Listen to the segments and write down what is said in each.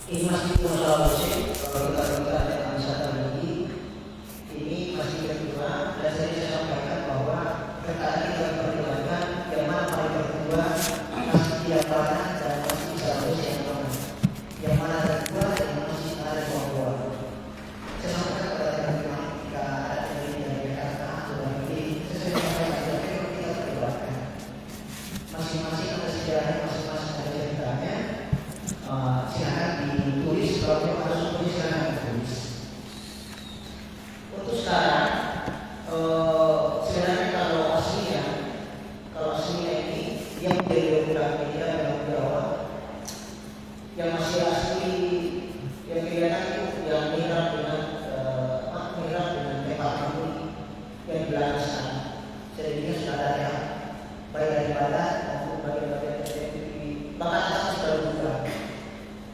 Ini masih masalah musik. Kalau kita bicara tentang wisata lagi, ini masih kedua. Dan saya sampaikan bahwa terkadang kita pertimbangkan yang mana paling kedua masih tidak pernah dan masih bisa terus yang mana. Yang mana ada dua, yang mana masih ada dua. Saya sampaikan kepada teman-teman jika ada yang dari Jakarta atau dari saya sampaikan kita pertimbangkan. Masing-masing ada sejarahnya, masing-masing ada ceritanya. Silakan ditulis, kalau memang harus ditulis silakan ditulis. Untuk sekarang sebenarnya kalau aslinya ini yang menjadi biografi kita dalam Jawa yang masih asli yang kelihatan itu yang mirip dengan tempat ini yang di belakang sana. Jadinya sudah ada yang baik dari badan maupun bagian-bagian di bahkan atas sudah berubah.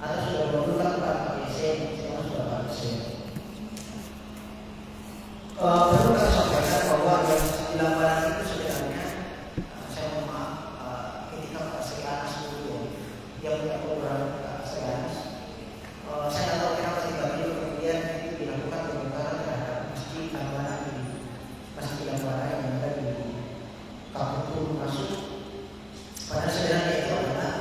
Atau sudah berubah bukan pakai sen, semua sudah pakai sen. Perlu kami sampaikan bahwa yang di lambaran itu sebenarnya saya mohon maaf ketika Pak Sri Anas dulu yang punya program Pak Sri Anas, saya tidak tahu kenapa tiba-tiba kemudian itu dilakukan pembongkaran terhadap masjid Lambaran yang ada di Kampung Masuk. Padahal sebenarnya itu adalah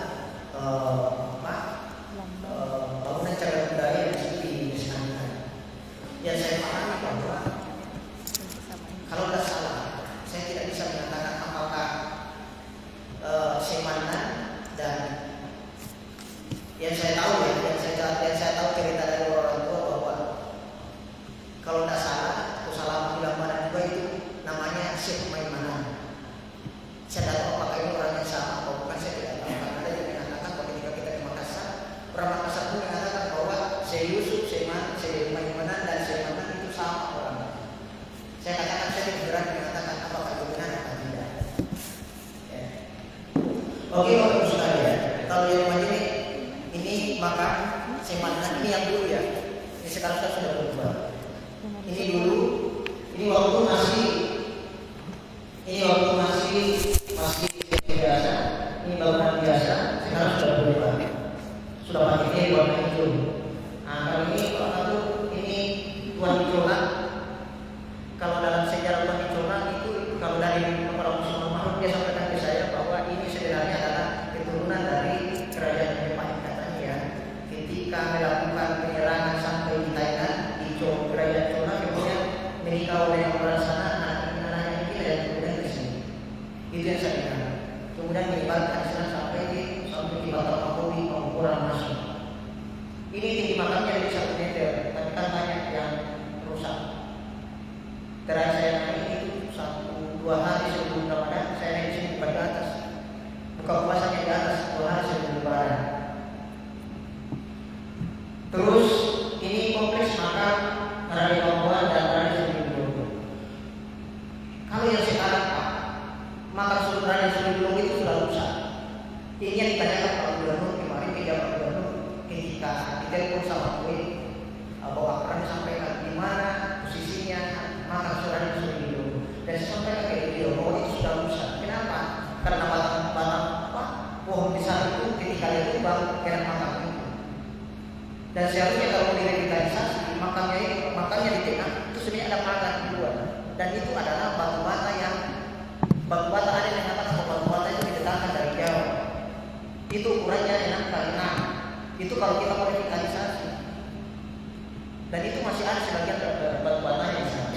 bangunan cagar budaya yang mesti dilestarikan. Yang saya pahami bahwa kalau tidak salah, saya tidak bisa mengatakan apakah Semanan dan yang saya tahu cerita dari orang tua bahwa kalau tidak salah atau salah di Lambaran juga itu namanya Syekh Maimanan. Saya tidak tahu apakah ini orang yang sama atau bukan, saya tidak tahu. Karena ada yang mengatakan bahwa ketika kita di Makassar, orang Makassar pun mengatakan bahwa Syekh Yusuf, Syekh Maimanan dan Syekh Manan itu sama orang. Saya katakan saya tidak berani mengatakan apakah itu benar atau tidak. Ya. Oke, Bapak sekalian, kalau yang ini maka Syekh Manan ini yang dulu ya. Ini sekarang sudah berubah. Ini dulu, ini waktu masih biasa, ini bangunan biasa, sekarang sudah berubah, sudah pakai warna hijau. Nah, kalau ini Tuan Icola. Kalau dalam sejarah Tuan Icola itu, kalau dari para musuh Mahmud dia sampaikan ke saya bahwa ini sebenarnya adalah keturunan dari kerajaan Majapahit katanya ya. Ketika melakukan penyerangan sampai di Thailand, di kerajaan Chola kemudian menikah oleh orang sana, anaknya ini dan kemudian ke sini. Itu yang saya ingat. Kemudian menyebarkan Islam sampai di Bakauheni pengukuran masuk. Ini tinggi makamnya dari 1 meter, tapi kan banyak yang rusak. Terakhir saya naik itu 1-2 hari sebelum Ramadan, saya naik sini bukan di atas, buka puasanya di atas 2 hari sebelum Lebaran. Terus ini kompleks makam Raden Pakuan dan Raden Sumedang. Kalau yang sekarang makam Raden Sumedang itu sudah rusak. Ini yang ditanyakan Pak Gubernur kemarin ke Pak Gubernur ketika ditelepon sama gue bahwa akan sampaikan di mana posisinya makam Raden Sumedang. Dan saya sampaikan ke beliau bahwa itu sudah rusak. Kenapa? Karena batang pohon besar itu ketika itu bang kena makam itu. Dan seharusnya kalau direvitalisasi makamnya di tengah itu sebenarnya ada pagar di luar. Dan itu adalah batu bata ada yang mengatakan bahwa batu bata itu didatangkan dari Jawa. Itu ukurannya 6x6. Itu kalau kita mau revitalisasi. Dan itu masih ada sebagian batu batanya di sana.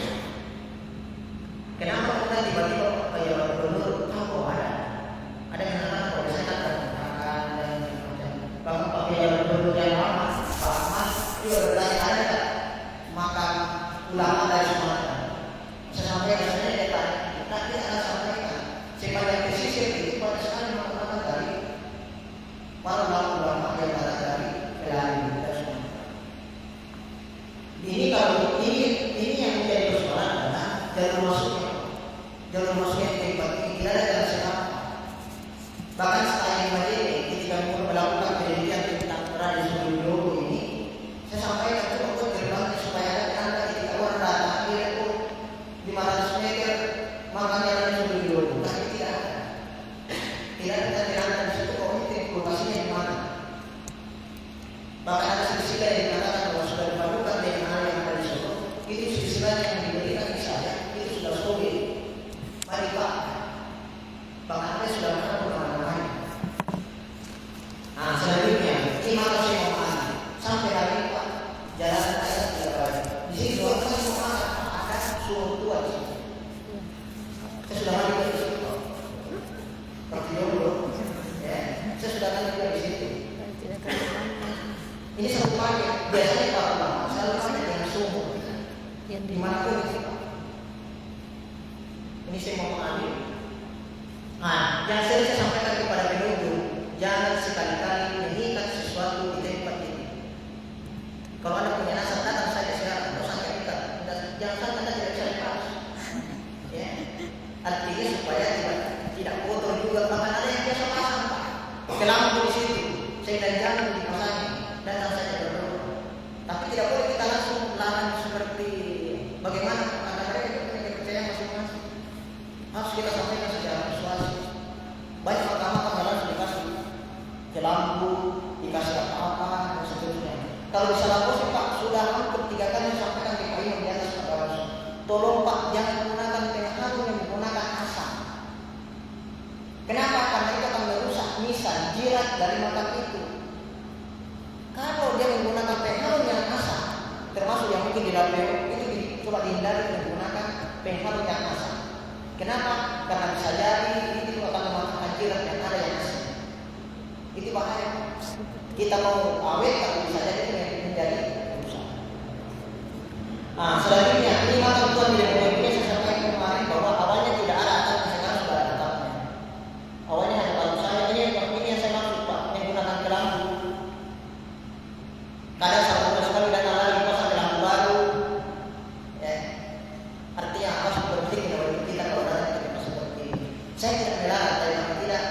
Kenapa kita tiba-tiba kayak Gubernur tahu ada yang mengatakan bahwa saya akan dan bahkan pakai Gubernur yang lama Pak Ahmad juga bertanya ada tak makam ulama dari Sumatera. Saya sampaikan sebenarnya dia tanya, tapi akan sampaikan sepanjang pesisir itu pada sekali makam dari para ulama yang datang dari Belayu dan Sumatera. Ini yang menjadi persoalan adalah jalur masuknya Nah, selanjutnya ini maka saya mau makan sampai hari ini Pak jalan saya tidak banyak. Di sini dua kali mau makan ada suruh tua di sini. Saya sudah mandi di situ Pak. Pertanyaan dulu. Ya, saya sudah mandi di situ. Ini satu paket biasanya Pak selalu pakai dengan sumur. Di mana pun itu Pak. Ini saya mau mengambil. Nah, yang sering saya sampaikan kepada pengunjung, jangan sekali-kali mengikat sesuatu di tempat ini. Kalau Anda punya nasab datang saja silakan, tidak usah ikat. Jangan sampai Anda tidak bisa lepas. Ya, artinya supaya tidak kotor juga. Bahkan ada yang biasa pasang Pak, kelambu di situ. Saya jangan dipasangin, datang saja berdoa. Tapi tidak boleh kita langsung larang seperti bagaimana karena mereka punya kepercayaan masing-masing. Harus kita sampaikan secara persuasif. Banyak makam-makam langsung dikasih kelambu, dikasih apa-apa dan seterusnya. Kalau di Salakosi Pak sudah hampir 3 kali sampaikan ke Pak Imam di atas Pak. Tolong Pak jangan menggunakan pengharum yang menggunakan asam. Kenapa? Karena itu akan merusak nisan jirat dari makam itu. Kalau dia menggunakan pengharum yang asam, termasuk yang mungkin di dapur itu coba dihindari menggunakan pengharum yang asam. Kenapa? Karena bisa jadi itu akan mematahkan jirat yang ada yang asam. Itu bahaya. Kita mau awet tapi bisa jadi menjadi rusak. Nah, selanjutnya ini makam Tuhan tidak boleh saya sampaikan kemarin bahwa awalnya tidak ada atap, sekarang sudah ada atapnya. Awalnya hanya kalau saya ini yang saya maksud Pak menggunakan kelambu. Kadang satu sekali datang lagi pasang kelambu baru. Ya. Artinya apa seperti ini kita kalau ada kita seperti ini. Saya tidak melarang, tapi tidak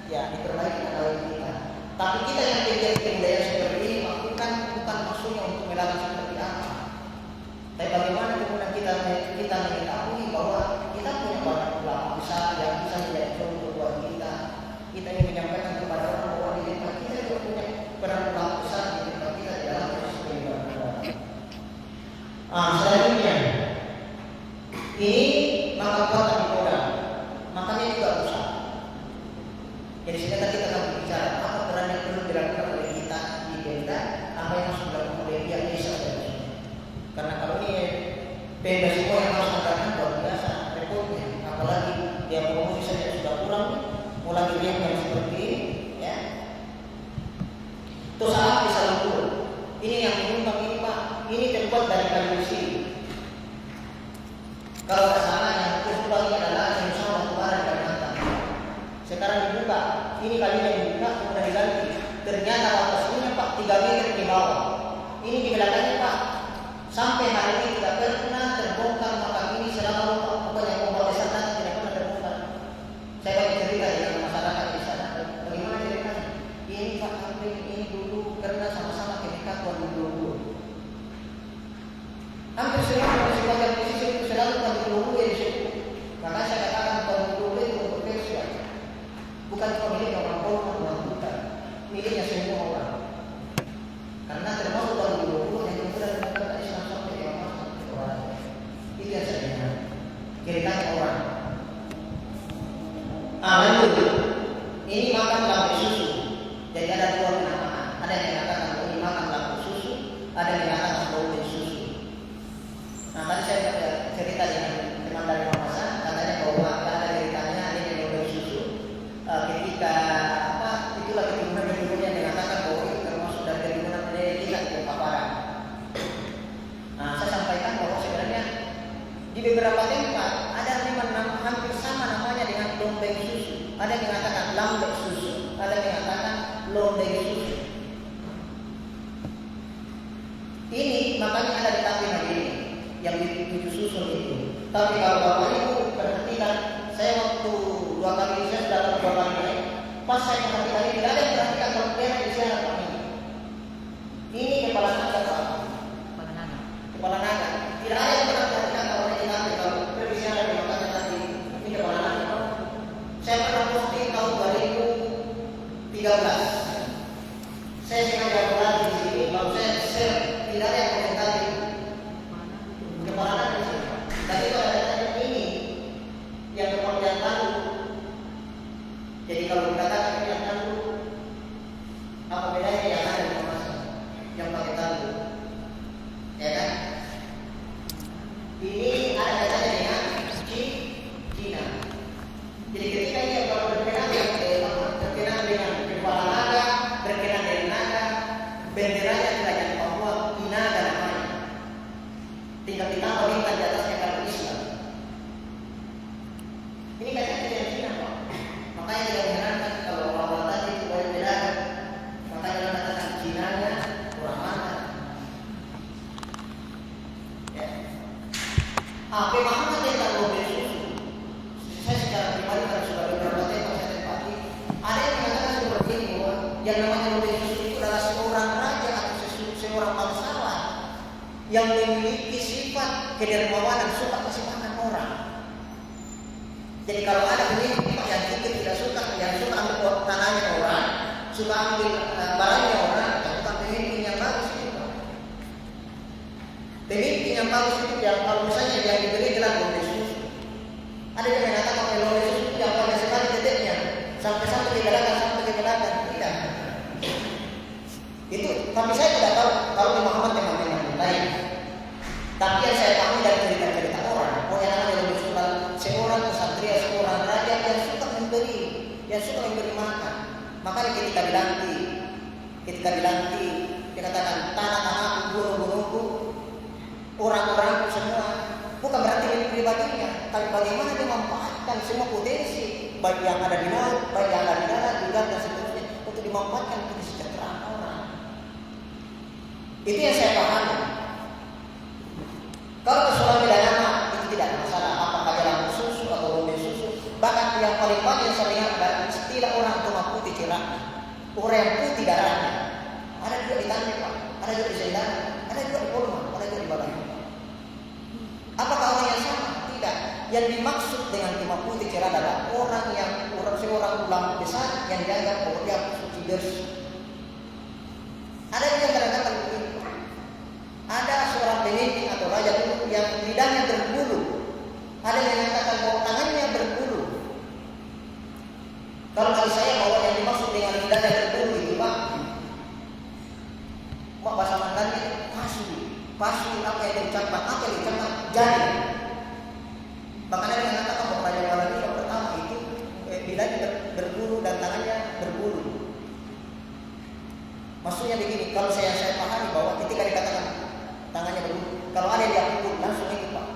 ya diperbaiki kalau kita. Tapi kita yang budaya seperti ini bukan maksudnya untuk melarang seperti apa. Tapi bagaimana kemudian kita mengetahui bahwa kita punya banyak ulama besar yang bisa menjadi contoh buat kita. Kita ingin menyampaikan kepada orang bahwa di tempat kita juga punya peran ulama besar di tempat kita di dalam proses kehidupan. Selanjutnya ini makam kota di Kodam, makamnya juga rusak. Jadi sekarang kita akan berbicara apa peran yang perlu dilakukan oleh kita di Pemda, apa yang harus dilakukan oleh pihak desa dan sebagainya. Karena kalau ini Pemda semua yang harus mengatakan luar biasa repotnya, apalagi dia promosi saja sudah kurang, mulai dia yang seperti ini, ya. Terus saat di Salambur, ini yang menyumbang ini Pak, ini terbuat dari kayu besi. Kalau tidak salah yang terbuat ini adalah yang sama kemarin dari Kalimantan. Sekarang dibuka, ini kalinya dibuka kemudian diganti. Ternyata atasnya Pak 3 meter di bawah. Ini di belakangnya Pak. Sampai hari ini tidak pernah terbongkar makam ini selama pokoknya pembawa desa tidak pernah terbongkar. Saya banyak cerita dengan masyarakat di sana. Bagaimana ceritanya? Ini Pak sampai ini dulu karena sama-sama ketika Tuhan dulu. Hampir semua sebagian posisi itu selalu Tuhan dulu yang disebut. Maka saya katakan Tuhan dulu itu kontroversial. Bukan cuma milik orang orang bukan miliknya semua orang. Karena termasuk Tuhan dulu yang kemudian mengatakan Islam sampai yang masuk orang. Itu yang saya dengar. Ceritanya orang. Lanjut. Ini makam lampu susu. Jadi ada 2 penamaan. Ada yang mengatakan bahwa ini makam lampu susu, ada yang mengatakan bahwa ini susu. Nah tadi saya cerita dengan teman dari Makassar, katanya bahwa ada ceritanya ini yang susu. Ketika itulah keturunan yang mengatakan bahwa itu termasuk dari keturunan dari kita di paparan. Nah saya sampaikan bahwa sebenarnya di beberapa tempat ada memang hampir sama namanya dengan lombeng susu. Ada yang mengatakan lambek susu, ada yang mengatakan lombeng susu. Ini makanya ada di Tampina ini yang di susun itu. Tapi kalau Bapak Ibu perhatikan, saya waktu 2 kali saya sudah 2 kali naik. Pas saya perhatikan ini tidak ada yang perhatikan kalau dia di sana Pak ini. Ini kepala naga Pak. Kepala naga. Tidak ada yang pernah perhatikan kalau dia nanti kalau berbicara di makanya tadi ini kepala naga. Saya pernah posting tahun 2013. Saya sengaja berlari di sini. Kalau saya share tidak ada yang komentar kepala naga. Tapi kalau ada ini yang kemudian lalu, jadi kalau dikatakan ini yang lalu, yang memiliki sifat kedermawanan, suka kasih makan orang. Jadi kalau ada pemimpin yang tidak suka, yang suka ambil tanahnya orang, suka ambil barangnya orang, bukan pemimpin yang bagus itu. Pemimpin yang bagus itu yang kalau misalnya yang diberi gelar londe susu. Ada yang mengatakan kalau londe susu itu yang banyak sekali titiknya, sampai ke belakang. Tidak. Itu, tapi saya tidak tahu kalau di Muhammad yang lain. Tapi yang saya pahami dari cerita-cerita orang, yang ada di Rasulullah, seorang kesatria, seorang raja yang suka memberi makan. Makanya ketika dilantik, dia katakan tanah-tanahku, gunung-gunungku, orang-orangku semua. Bukan berarti milik pribadinya, tapi bagaimana dia memanfaatkan semua potensi, baik yang ada di laut, baik yang ada di darat, juga dan seterusnya, untuk dimanfaatkan untuk kesejahteraan orang. Itu yang saya pahami. Kalau persoalan pidana itu tidak ada masalah, apakah dalam susu atau londe susu. Bahkan yang paling banyak saya lihat adalah istilah orang tua putih cerah, orang yang putih darahnya. Ada juga di Tanjung Pak, ada juga di Sendang, ada juga di Polma, ada juga di Balang. Apakah orang yang sama? Tidak. Yang dimaksud dengan timah putih cerah adalah seorang ulama besar yang dianggap bahwa dia suci bersih. Ada yang kadang-kadang begitu. Ada seorang pemimpin atau raja dulu yang lidahnya berbulu. Ada yang mengatakan bahwa tangannya berbulu. Kalau bagi saya bahwa yang dimaksud dengan lidahnya berbulu itu Pak, bahasa Mandarin pasu apa yang diucapkan, jadi. Bahkan ada yang mengatakan bahwa raja Walandi yang pertama itu lidahnya berbulu dan tangannya berbulu. Maksudnya begini, kalau saya pahami bahwa ketika dikatakan tangannya berbulu, kalau ada yang pukul langsung itu Pak.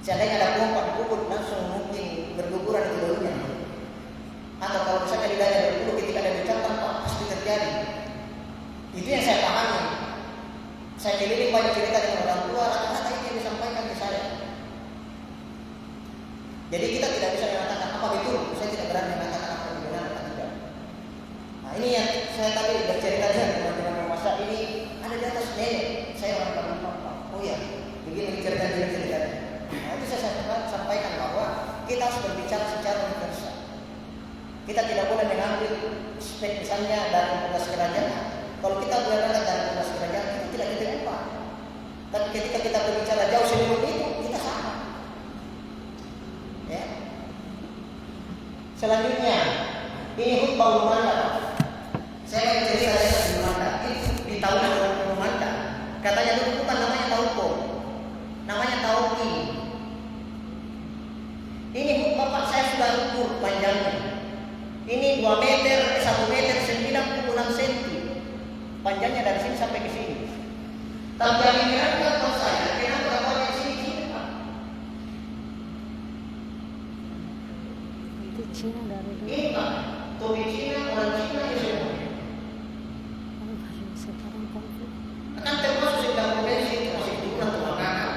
Seandainya ada pompa dipukul langsung mungkin berguguran di dalamnya. Atau kalau misalnya lidahnya berbulu ketika ada diucapkan Pak, pasti terjadi. Itu yang saya pahami. Saya keliling banyak cerita dengan orang tua, rata-rata itu yang disampaikan ke saya. Jadi kita tidak bisa mengatakan apa betul. Saya tidak berani mengatakan apa yang benar atau tidak. Nah ini yang saya tadi bercerita dengan teman-teman masa ini ada di atas nenek. Saya orang kampung. Oh ya, begini ceritanya. Nah itu saya sampaikan bahwa kita harus berbicara secara universal. Kita tidak boleh mengambil aspek misalnya dari tugas kerajaan. Kalau kita berada dalam tugas kerajaan itu tidak diterima. Tapi ketika kita berbicara jauh sebelum itu, kita sama. Ya. Selanjutnya, ini khutbah Lumanda. Saya cerita di Lumanda. Ini di tahun Lumanda. Katanya dulu bukan namanya Tauko, namanya Tauki. Ini khutbah Pak, saya sudah ukur panjangnya. Ini 2 meter, 1 meter 96 cm. Panjangnya dari sini sampai ke sini. Tapi yang dikirakan kalau saya, kenapa awalnya sini Pak? Itu Cina dari dulu. Ini Pak, topi Cina, orang Cina itu semua. Sekarang konflik. Akan termasuk sedang konvensi itu masih diulang ke makanan.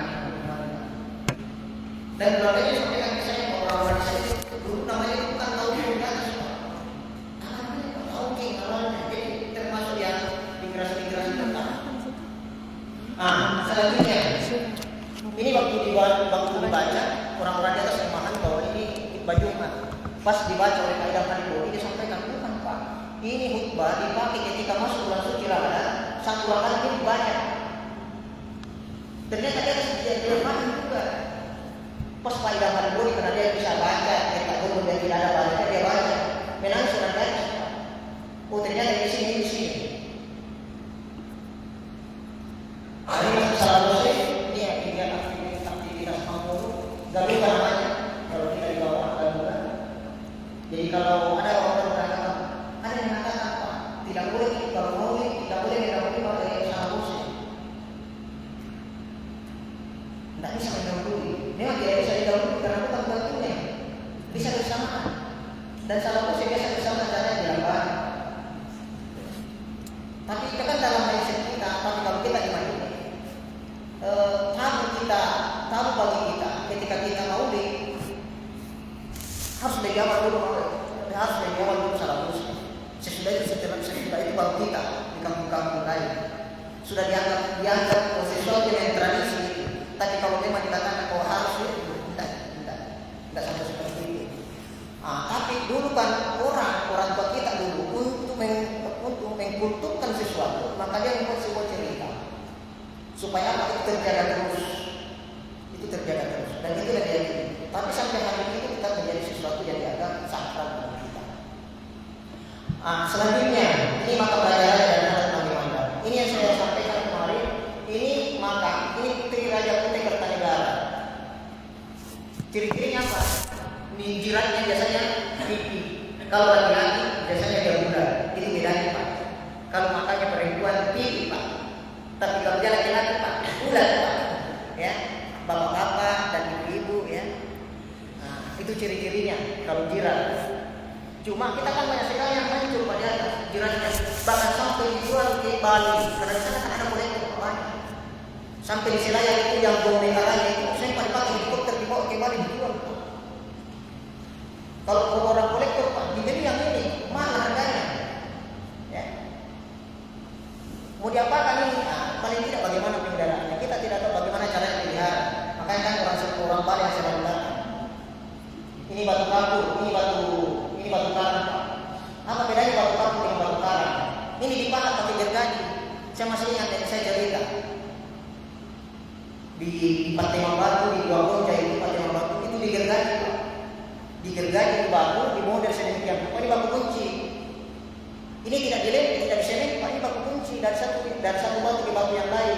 Dan belakangnya sampai kaki saya bahwa orang saya dulu namanya bukan tahu di atas Pak. Namanya tahu awalnya, jadi termasuk yang migrasi tentang. Selanjutnya, ini waktu dibaca orang-orang di atas memahami bahwa ini khutbah Jumat. Pas dibaca oleh Pak Idam Haribo, ini disampaikan bukan Pak. Ini khutbah dipakai ketika masuk bulan suci Ramadan, 1 rakaat ini banyak. Ternyata dia tidak banyak juga. Pas Pak Idam Haribo karena dia bisa baca, ketika dulu dia tidak ada baca, dia baca. Menangis sudah baca. Oh ternyata di sini. Ini salah satu ini yang aktivitas mampu garuda namanya kalau kita di bawah garuda. Jadi kalau ada orang berkata, ada yang mengatakan apa? Tidak boleh kalau mau tidak boleh didahului oleh salah satu. Tidak bisa didahului. Memang tidak bisa didahului karena bukan bentuknya. Bisa bersamaan. Dan salah satu biasa bersama caranya di lambat. Tapi itu kan dalam mindset kita. Tapi kalau kita dimana? Tahu bagi kita ketika kita mau harus dari awal dulu salah terus. Sesudah itu baru kita di kampung-kampung lain. sudah dianggap sesuatu yang tradisi. Tapi kalau memang dikatakan kau harus tidak sampai seperti itu. Tapi dulu kan orang tua kita dulu untuk mengkulturkan sesuatu, maka dia membuat sebuah cerita supaya apa itu terjaga terus. Dan itu yang dia. Tapi sampai hari ini kita menjadi sesuatu yang dianggap sakral bagi kita. Selanjutnya, ini maka pelajaran dan adat Nabi Muhammad. Ini yang saya sampaikan kemarin. Ini putri Raja Putih Kertanegara. Ciri-cirinya apa? Jiratnya biasanya pipi. Kalau laki-laki biasanya dia bulat. Itu bedanya Pak. Kalau makanya perempuan pipi Pak. Tapi kalau dia laki-laki Pak, bulat Pak. Ya, bapak-bapak dan ibu-ibu ya. Itu ciri-cirinya kalau jirat. Cuma kita kan banyak sekali yang muncul pada jiratnya. Bahkan sampai dijual ke Bali. Karena di sana kan ada kolektor banyak. Sampai di Selayar itu yang bom negaranya itu saya pakai helikopter dibawa ke Bali dijual. Kalau orang kolektor Pak, dibeli yang ini, mahal harganya. Ya. Mau diapakan ini? Paling tidak bagaimana pemeliharaannya. Kita tidak tahu bagaimana caranya pelihara. Makanya kan orang Bali yang selalu datang. Ini batu kapur, ini batu karang. Apa bedanya batu kapur dengan batu karang? Ini dipahat pakai gergaji. Saya masih ingat yang saya cerita. Di Patema Batu, di Dua Konca itu Patema Batu itu digergaji Pak. Digergaji di batu, di model sedemikian. Ini baku kunci. Ini tidak dilem, tidak disemen, Pak. Ini baku kunci dari satu batu ke batu yang lain.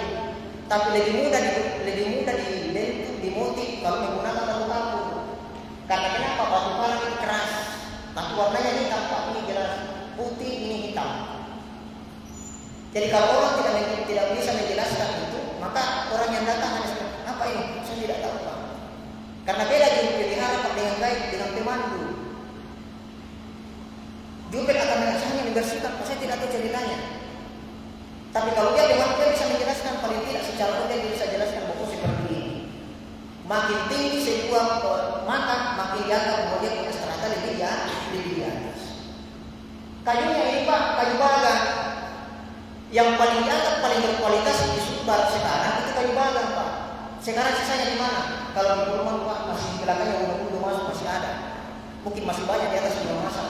Tapi lebih mudah dibentuk, dimotif kalau menggunakan batu kapur. Karena kenapa? Batu karang ini keras, tapi warnanya hitam Pak. Ini jelas putih, ini hitam. Jadi kalau orang tidak bisa menjelaskan itu, maka orang yang datang hanya apa ini? Saya tidak tahu Pak. Karena beda juru pelihara dengan baik dengan pemandu. Jubel akan menjelaskannya membersihkan, saya tidak tahu ceritanya. Tapi kalau dia pemandu dia bisa menjelaskan paling tidak secara umum dia bisa jelaskan bahwa seperti ini. Makin tinggi sebuah makan, makin dianggap bahwa dia punya strata lebih di atas. Kayunya ini Pak, kayu bagan. Yang paling dianggap paling berkualitas di Sumbar sekarang itu kayu bagan Pak. Sekarang sisanya di mana? Kalau di rumah Pak masih belakangnya udah masuk masih ada. Mungkin masih banyak di atas belum masak.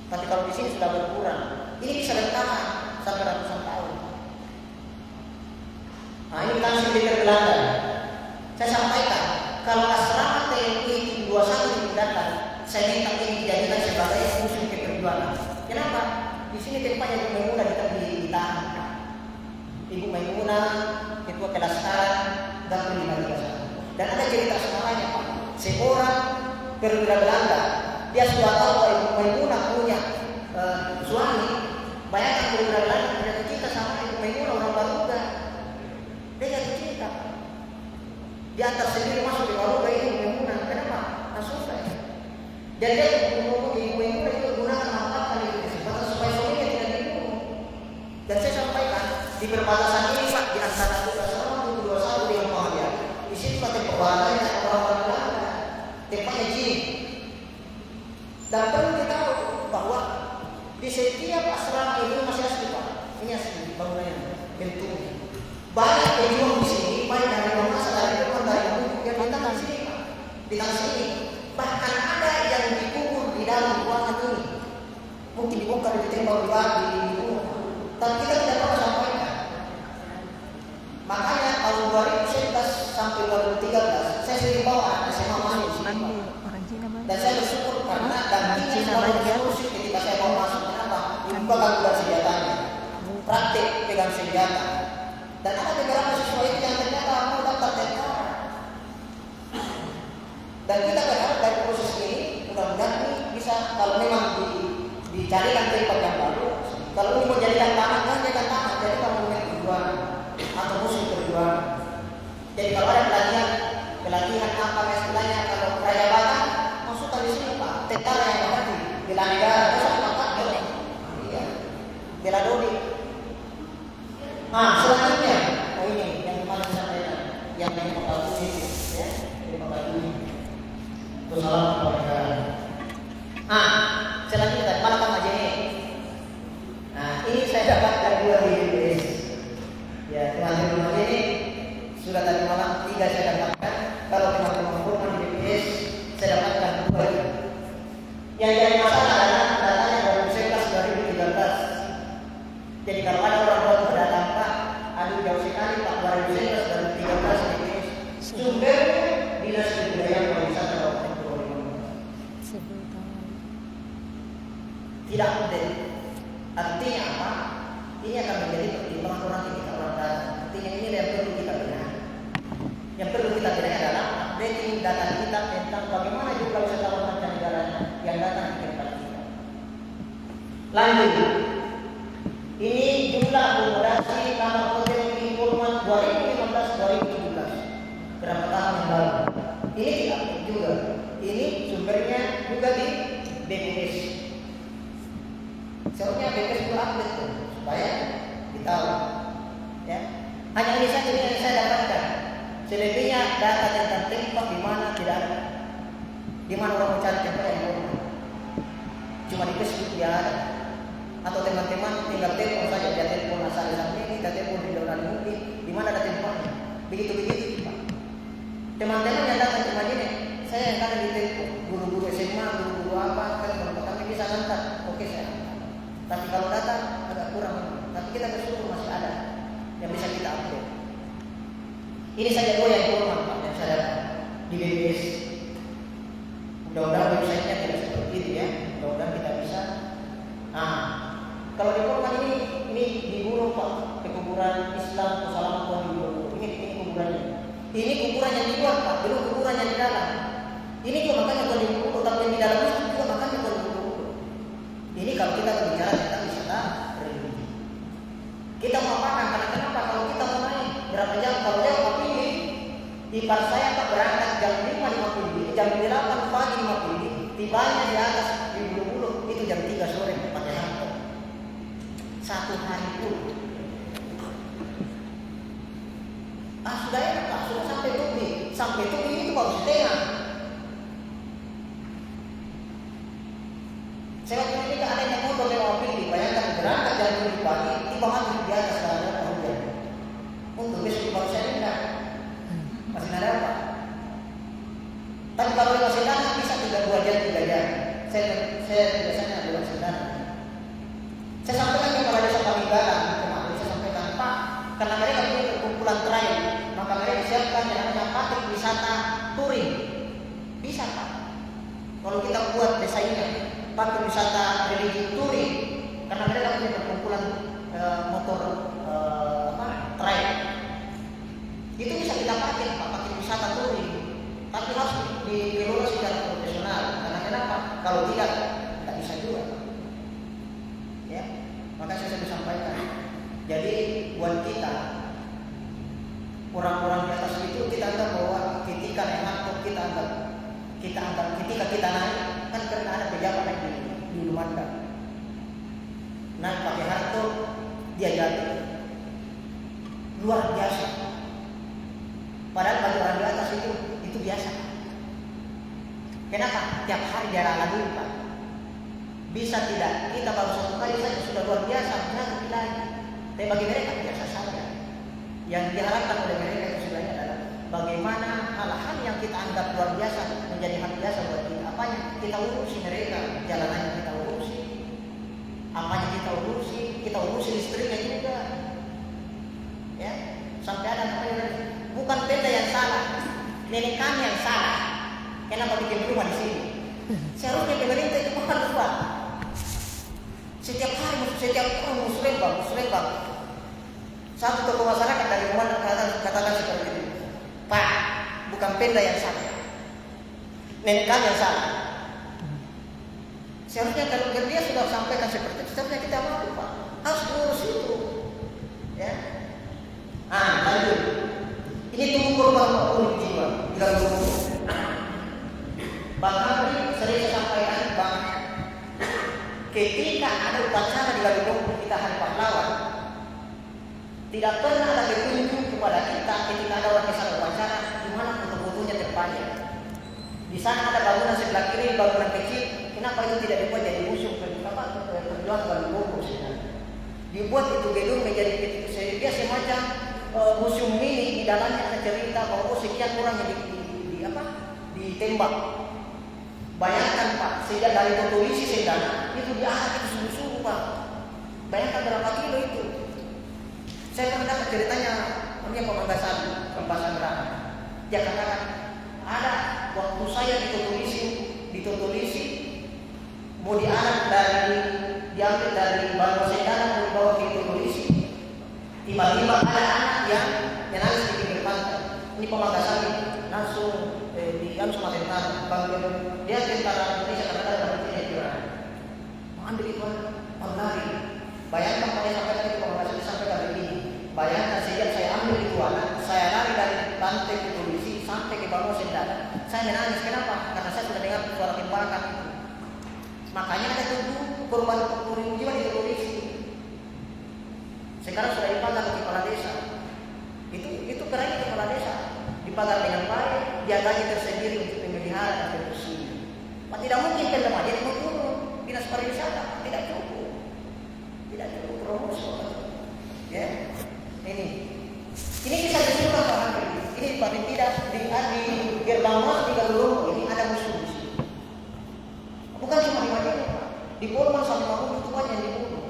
Tapi kalau di sini sudah berkurang. Ini bisa bertahan sampai ratusan tahun. Ini langsung Belanda. Saya sampaikan kalau asrama TNI 21 dipindahkan, saya minta ini dijadikan sebagai museum keperjuangan. Kenapa? Di sini tempatnya Ibu Maimunah ditahan. Ibu Maimunah, Ketua Kelastarian dan Pelima Liga. Dan ada cerita semuanya Pak. Seorang perwira Belanda, dia sudah tahu bahwa Ibu Maimunah punya suami. Bayangkan perwira Belanda punya cinta sama Ibu Maimunah orang Baruga. Dia jatuh cinta. Dia antar sendiri masuk di Baruga ini Ibu Maimunah. Kenapa? Nah susah ya. Dan dia ngomong Ibu Maimunah itu gunakan manfaatkan itu kesempatan supaya suaminya tidak dibunuh. Dan saya sampaikan di perbatasan ini Pak di antara Asrama 21 dengan Muhammadiyah. Di situ tempat perbatannya orang-orang Belanda, tempatnya jin. Dan perlu kita tahu bahwa di setiap asrama ini masih asli Pak. Ini asli bangunannya, bentuknya. Banyak pejuang di sini, baik dari Makassar, dari Jepang, dari Maluku, yang datang di sini Pak. Di sini. Bahkan ada yang dikubur di dalam ruangan ini. Mungkin dibongkar ditembak dibunuh. Tapi kita tidak pernah sampaikan. Makanya tahun 2011 sampai 2013 saya sering bawa anak SMA masuk sini. Dan saya bersyukur karena dampingnya selalu bersolusi ketika saya bawa masuk. Kenapa? Dibuka gangguan senjatanya. Praktik pegang senjata. Dan ada beberapa siswa itu yang ternyata mau daftar tentara. Dan kita berharap dari proses ini mudah-mudahan ini bisa kalau memang dicarikan tempat yang baru. Kalau ini mau jadikan taman, kan jadikan taman. Jadi kalau mau perjuangan atau musim perjuangan. Jadi kalau ada pelatihan apa istilahnya kalau Raya Batak, masukkan di sini Pak. Tentara yang mati, bela negara, besok Pak boleh. Iya, bela Dodi. Selanjutnya, ini yang mana disampaikan, yang Pak ini, ya, Pak ini. Salam kepada. Selanjutnya mana Pak Majene. Ini saya dapatkan dua di UBS. di rumah ini sudah tadi malam 3 saya dapatkan. Kalau teman-teman rumah di BPS saya dapatkan 2. Yang jadi masalah adalah datanya 2011 2013. Jadi kalau ada orang tua berdatang, Pak, aduh jauh sekali Pak, 2011 2013 BPS. Sumber Dinas Kebudayaan Pariwisata Kabupaten Purworejo. Tidak update. Artinya apa? Ini akan menjadi pertimbangan orang ketika orang datang. Artinya ini yang perlu kita benahi. Yang perlu kita benahi adalah updating data kita tentang bagaimana jumlah wisatawan mancanegara yang datang ke tempat kita. Lanjut. Ini jumlah akomodasi kamar hotel di Purman 2015-2017. Berapa tahun yang lalu? Ini tidak update juga. Ini sumbernya juga di BPS. Seharusnya BPS itu update tuh, supaya kita tahu. Ya. Hanya ini saja yang saya dapatkan. Selebihnya data tentang tempat di mana tidak ada. Di mana orang mencari tempat yang normal. Cuma di Facebook dia ada. Atau teman-teman tinggal telepon saja, dia telepon asal ini, kita telepon di dalam mungkin. Di mana ada tempatnya. Begitu-begitu Pak. Teman-teman yang datang ke Madinah, saya yang ada di telepon, guru-guru SMA, guru-guru apa, kan kalau kami bisa hantar, oke saya hantar. Tapi kalau datang agak kurang, tapi kita bersyukur masih ada yang bisa kita update. Ini saja 2 yang kurang Pak, yang saya dapat di BPS. Mudah-mudahan website-nya tidak seperti itu ya. Mudah-mudahan kita bisa. Nah, kalau di Purman ini di gunung Pak, pekuburan Islam Pusalaman Tuhan di Bogor. Ini kuburannya. Ini kuburan yang di luar Pak, belum kuburan yang di dalam. Ini juga makanya Tuhan di Bogor, tapi yang di dalam itu juga makanya Tuhan di Bogor. Ini kalau kita berbicara tentang wisata religi. Kita mau makan, karena kenapa? Kalau kita mau naik berapa jam? Kalau jam pilih di pas saya tak berangkat jam 5.50, jam 8 pagi 50, tibanya di atas di Bulu-Bulu itu jam 3 sore pakai hantu. 1 hari pun. Sudah enak Pak, sudah sampai Tubi itu baru setengah. Saya waktu ini ada yang motor lewat mobil, bayangkan berangkat jam 7 pagi, tiba maghrib di atas karena hujan. Untuk besok baru saya enggak. Masih ada apa? Tapi kalau lewat sedang bisa 2 jam 3 jam. Saya biasanya lewat sedang. Saya sampaikan ke kepala desa Paminggalan kemarin, saya sampaikan Pak, karena mereka punya perkumpulan trail, maka mereka siapkan yang namanya paket wisata touring. Bisa Pak. Kalau kita buat desa ini paket wisata religi touring, karena mereka punya perkumpulan motor trail. Itu bisa kita pakai Pak, paket wisata touring. Tapi harus dikelola secara profesional. Karena kenapa? Kalau tidak bisa juga. Ya, maka saya sudah sampaikan. Jadi buat kita orang-orang di atas itu kita anggap bahwa ketika naik kita anggap ketika kita naik kan karena ada pejabat naik di Lumanda. Naik pakai harto dia jatuh. Luar biasa. Padahal bagi orang di atas itu biasa. Kenapa? Tiap hari dia lalu Pak. Bisa tidak? Kita baru 1 kali saja sudah luar biasa, jangan lagi. Tapi bagi mereka biasa saja. Yang diharapkan oleh mereka itu sebenarnya adalah bagaimana hal-hal yang kita anggap luar biasa menjadi hal biasa buat kita. Apanya kita urusi mereka, jalanannya kita urusi, apanya kita urusi listriknya juga. Ya, sampai ada namanya bukan benda yang salah, nenek kami yang salah. Kenapa bikin rumah di sini? Seharusnya pemerintah itu bukan lupa. Setiap orang muslim bang. Satu tokoh masyarakat dari rumah katakan seperti itu. Pak, bukan Pemda yang salah, nenek kami yang salah. Seharusnya kalau dia sudah sampaikan seperti itu, seharusnya kita mau Pak, harus urus itu. Ya. Lanjut. Ini tunggu korban 40 jiwa di dalam rumah. Bang Hamdi sering saya sampaikan Bang, ketika ada upacara di Galunggung kita hari pahlawan, tidak pernah ada petunjuk kepada kita ketika ada orang kesal upacara di mana foto-fotonya terpajang. Di sana ada bangunan sebelah kiri, bangunan kecil. Kenapa itu tidak dibuat jadi musuh perjuangan Galunggung? Dibuat itu gedung menjadi dia semacam museum ini di dalamnya ada cerita bahwa sekian orang yang ditembak. Bayangkan Pak, sejak dari Totolisi Sendana itu diangkat itu sungguh-sungguh Pak. Bayangkan berapa kilo itu. Saya pernah dapat ceritanya namanya pembahasan gerakan. Dia katakan ada waktu saya di Totolisi mau diambil dari Bangka Sendana mau dibawa ke Totolisi. Tiba-tiba ada anak yang nangis di pinggir pantai. Ini pemangkasan langsung di sama tentara dia tentara Indonesia katakan berarti dia mau ambil itu lari. Bayangkan saya sampai tadi pemangkasan sampai kali ini. Bayangkan sejak saya ambil itu anak, saya lari dari pantai ke polisi sampai ke Bangka Sendana. Saya menangis kenapa? Karena saya sudah dengar suara tembakan itu. Makanya ada 7 korban 40.000 jiwa di polisi. Sekarang sudah dipagar ke kepala desa. Itu keren kepala desa. Dipagar dengan baik, diaganya tersendiri untuk pemeliharaan dan pembersihan. Tidak mungkin kan lemah jadi mau turun dinas pariwisata, tidak cukup promosi. Ya, ini bisa disuruh Pak Hakim. Ini paling tidak di gerbang mas di Galulung ini ada musuh. Bukan cuma di Madinah, di Polman sampai Mamudu itu banyak yang dibunuh.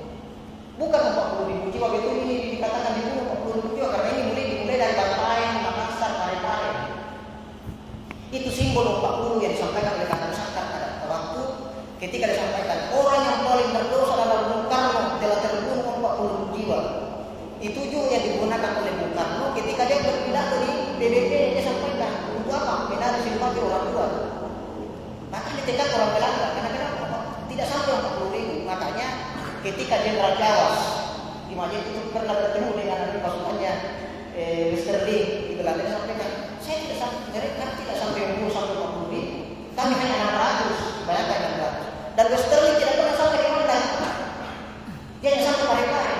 Bukan 40.000 jiwa betul ini dikatakan dibunuh 40.000 jiwa karena ini dimulai dari Bantaeng, Makassar, Parepare. Itu simbol 40 yang disampaikan oleh Kang Sakar pada waktu ketika disampaikan orang yang paling berdosa dalam Bung Karno telah terbunuh 40.000 jiwa. Itu juga yang digunakan oleh Bung Karno ketika dia berpidato di PBB dia sampaikan untuk apa? Benar simpati orang tua. Bahkan ditekan orang Belanda karena kenapa? Tidak sampai 40.000. Makanya ketika Jenderal Jawas di Madinah itu pernah bertemu dengan pasukannya Westerling di Belanda, dia sampaikan mereka tidak sampai 40.000, kami hanya 600, bayangkan 600. Dan Westerling tidak pernah sampai di mana, dia hanya sampai Parepare,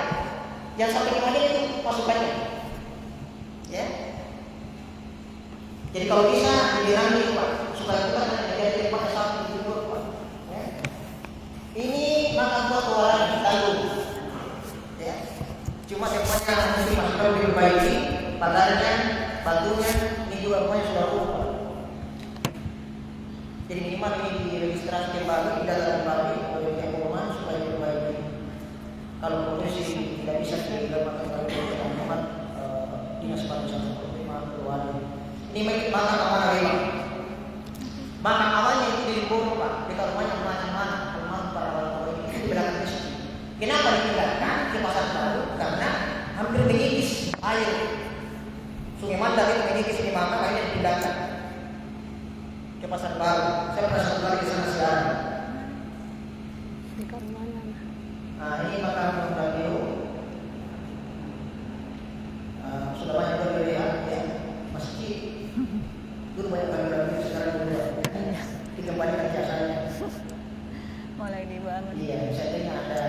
yang sampai di Madinah itu pasukannya. Ya. Jadi kalau bisa dibilangi Pak, supaya kita menjadi pakai satu tidur Pak. Ya. Ini makan buat orang tanggung. Ya. Cuma tempatnya mesti masuk diperbaiki, pagarnya, batunya, ini juga rumahnya sudah rusak. Jadi minimal ini diregistrasi kembali, didata kembali oleh pihak Polman supaya diperbaiki. Kalau polisi tidak bisa dilakukan oleh teman-teman dinas pariwisata keluarga. Ini makan amanah memang. Makan awalnya itu di Limboro Pak, dekat rumahnya mana rumah para orang ini itu belakang masjid. Kenapa ditinggalkan ke pasar baru? Karena hampir mengikis air. Sungai Mandar itu mengikis di mana akhirnya dipindahkan ke pasar baru. Saya pernah satu kali ke sana sekarang. Dekat mana? Nah ini makan radio. Sudah banyak berbeda ya masjid. Dulu banyak radio sekarang sudah dikembalikan jasanya. Mulai dibangun. Iya, saya dengar ada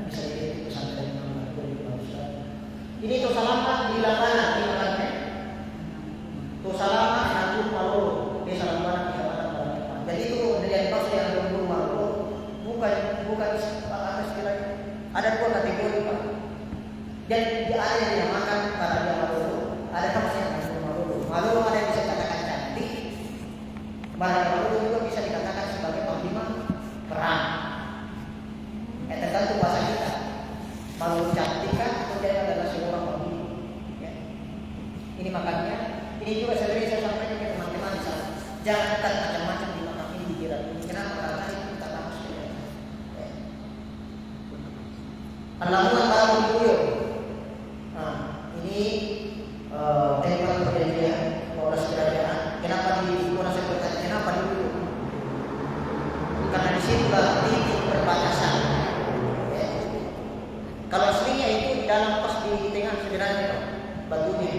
bisa jadi pesantren ini tuh salama di lapangan di makanya. Tuh salama Natul Malolo di Salama di Salama. Jadi itu dari pas yang belum Malolo bukan atas kiranya. Ada 2 kategori Pak. Dan di ada yang dinamakan karena dia Malolo, ada tempat yang Malolo. Malolo ada yang bisa dikatakan cantik. Malolo juga bisa dikatakan sebagai panglima perang. Tergantung bahasa kita. Malolo cantik kan atau dia adalah seorang panglima. Ya. Ini makanya ini juga saya sampaikan ke teman-teman di sana. Jangan kita macam-macam di makam ini dikira. Kenapa? Karena itu kita tahu sekali. Lamunan baru dibuyur. Nah, ini tempat perjanjian Polres Kerajaan. Kenapa di Polres Kerajaan? Kenapa dibuyur? Karena di situlah titik perbatasan. Ya. Kalau aslinya itu di dalam pas di tengah sebenarnya batunya.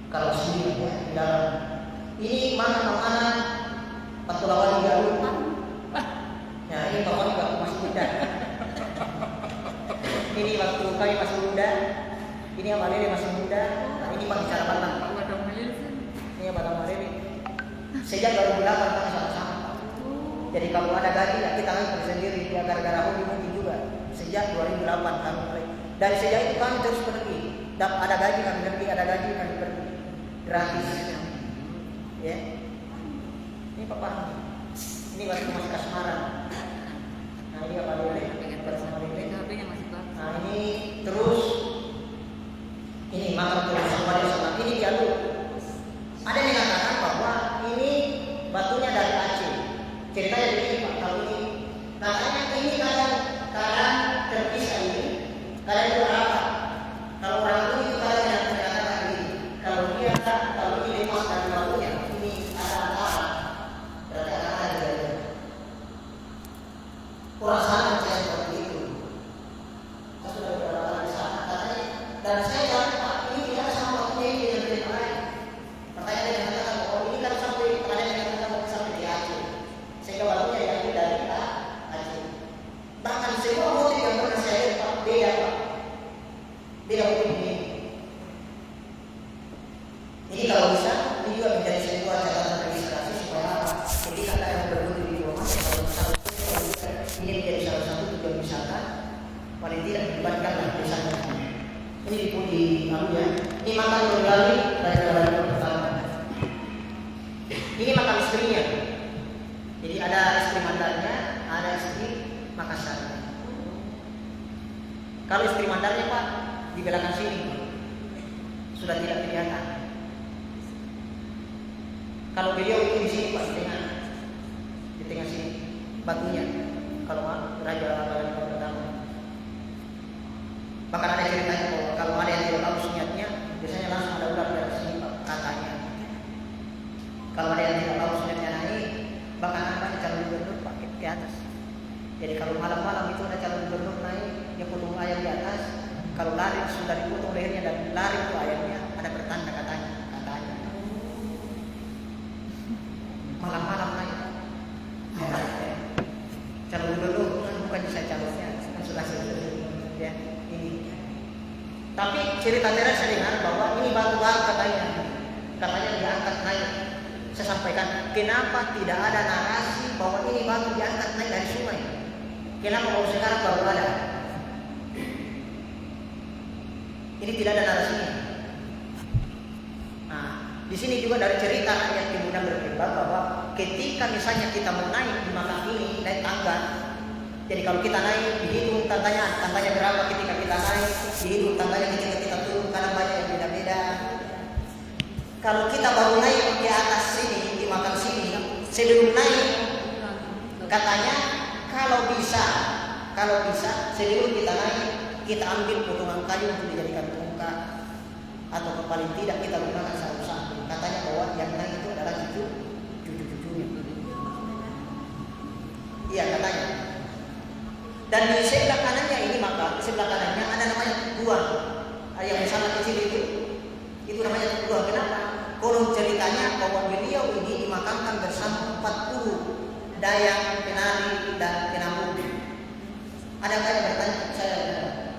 Kalau aslinya ya, di dalam. Ini mana Patulawali Garut. Nah ini pokoknya waktu masih muda. Ini waktu kami masih muda. Ini yang Malele masih muda. Nah ini Pak bicara Batang. Ini Batang Malele. Sejak 2008 kami sama-sama. Jadi kalau ada gaji ya kita lakukan sendiri. Ya gara-gara hobi mungkin juga. Sejak 2008 kami mulai. Dari sejak itu kami terus pergi. ada gaji kami pergi, ada gaji kami pergi gratis. Ya, ini papa, ini waktu masih kasmaran. Nah ini apa boleh? Nah ini terus, ini makan terus sama ini diaduk. Ada yang mengatakan bahwa ini batunya dari Aceh. Ceritanya begini Pak, kalau ini katanya ini kadang terpisah ini, kadang itu rapat. Kalau orang itu kadang yang mengatakan ini, kalau ini lepas dari batunya, ini ada antara. Berarti ada dari perasaan saya seperti itu. Saya sudah beberapa kali di sana, katanya, dan saya tahu Pak, ini tidak sama batunya ini yang tidak lain. Makanya dia mengatakan bahwa ini kan sampai ada yang mengatakan sampai di Aceh, sehingga batunya yang dari Aceh. Bahkan semua motif yang pernah saya lihat Pak, beda Pak, beda motif ini. Ini kalau bisa, ini juga menjadi sebuah catatan registrasi supaya apa? Jadi kata yang berbudi di rumah, kalau ini menjadi salah satu tujuan wisata, paling tidak dilibatkanlah desanya. Ini di ya. Ini makan kembali dari pertama. Ini makan istrinya. Jadi ada istri Mandarnya, ada istri Makassarnya. Kalau istri Mandarnya Pak di belakang sini sudah tidak kelihatan. Kalau beliau itu di sini Pak di tengah sini batunya. Kalau Raja Balan pertama. Bahkan ada ceritanya bahwa kalau ada yang tidak tahu niatnya, biasanya langsung ada ular dari sini Pak, katanya. Kalau ada yang tidak tahu niatnya naik, bahkan ada calon gubernur Pak ke atas. Jadi kalau malam-malam itu ada calon gubernur naik, dia potong ayam di atas. Kalau lari sudah dipotong lehernya dan lari itu ayamnya, ada pertanda katanya. Malam-malam naik. Calon gubernur kan bukan bisa calonnya, kan sudah selesai. Ya, ini. Tapi cerita terakhir saya dengar bahwa ini batu-batu katanya diangkat naik. Saya sampaikan, kenapa tidak ada narasi bahwa ini batu diangkat naik dari sungai? Kenapa baru sekarang baru ada? Ini tidak ada narasinya. Nah, di sini juga dari cerita rakyat kemudian berkembang bahwa ketika misalnya kita mau naik di makam ini naik tangga, jadi kalau kita naik dihitung tangganya berapa ketika kita naik, dihitung tangganya ketika kita turun, karena banyak yang beda-beda. Kalau kita baru naik ke atas sini di makam sini, sebelum naik katanya kalau bisa sebelum kita naik kita ambil potongan kayu untuk dijadikan tongkat, atau paling tidak kita gunakan sapu-sapu. Katanya bahwa yang naik itu adalah cucu-cucunya. Iya katanya. Dan di sebelah kanannya ini maka sebelah kanannya ada namanya gua. Yang sangat kecil itu namanya gua. Kenapa? Konon ceritanya bahwa beliau ini dimakamkan bersama 40 dayang, penari dan penambung. Ada yang bertanya saya,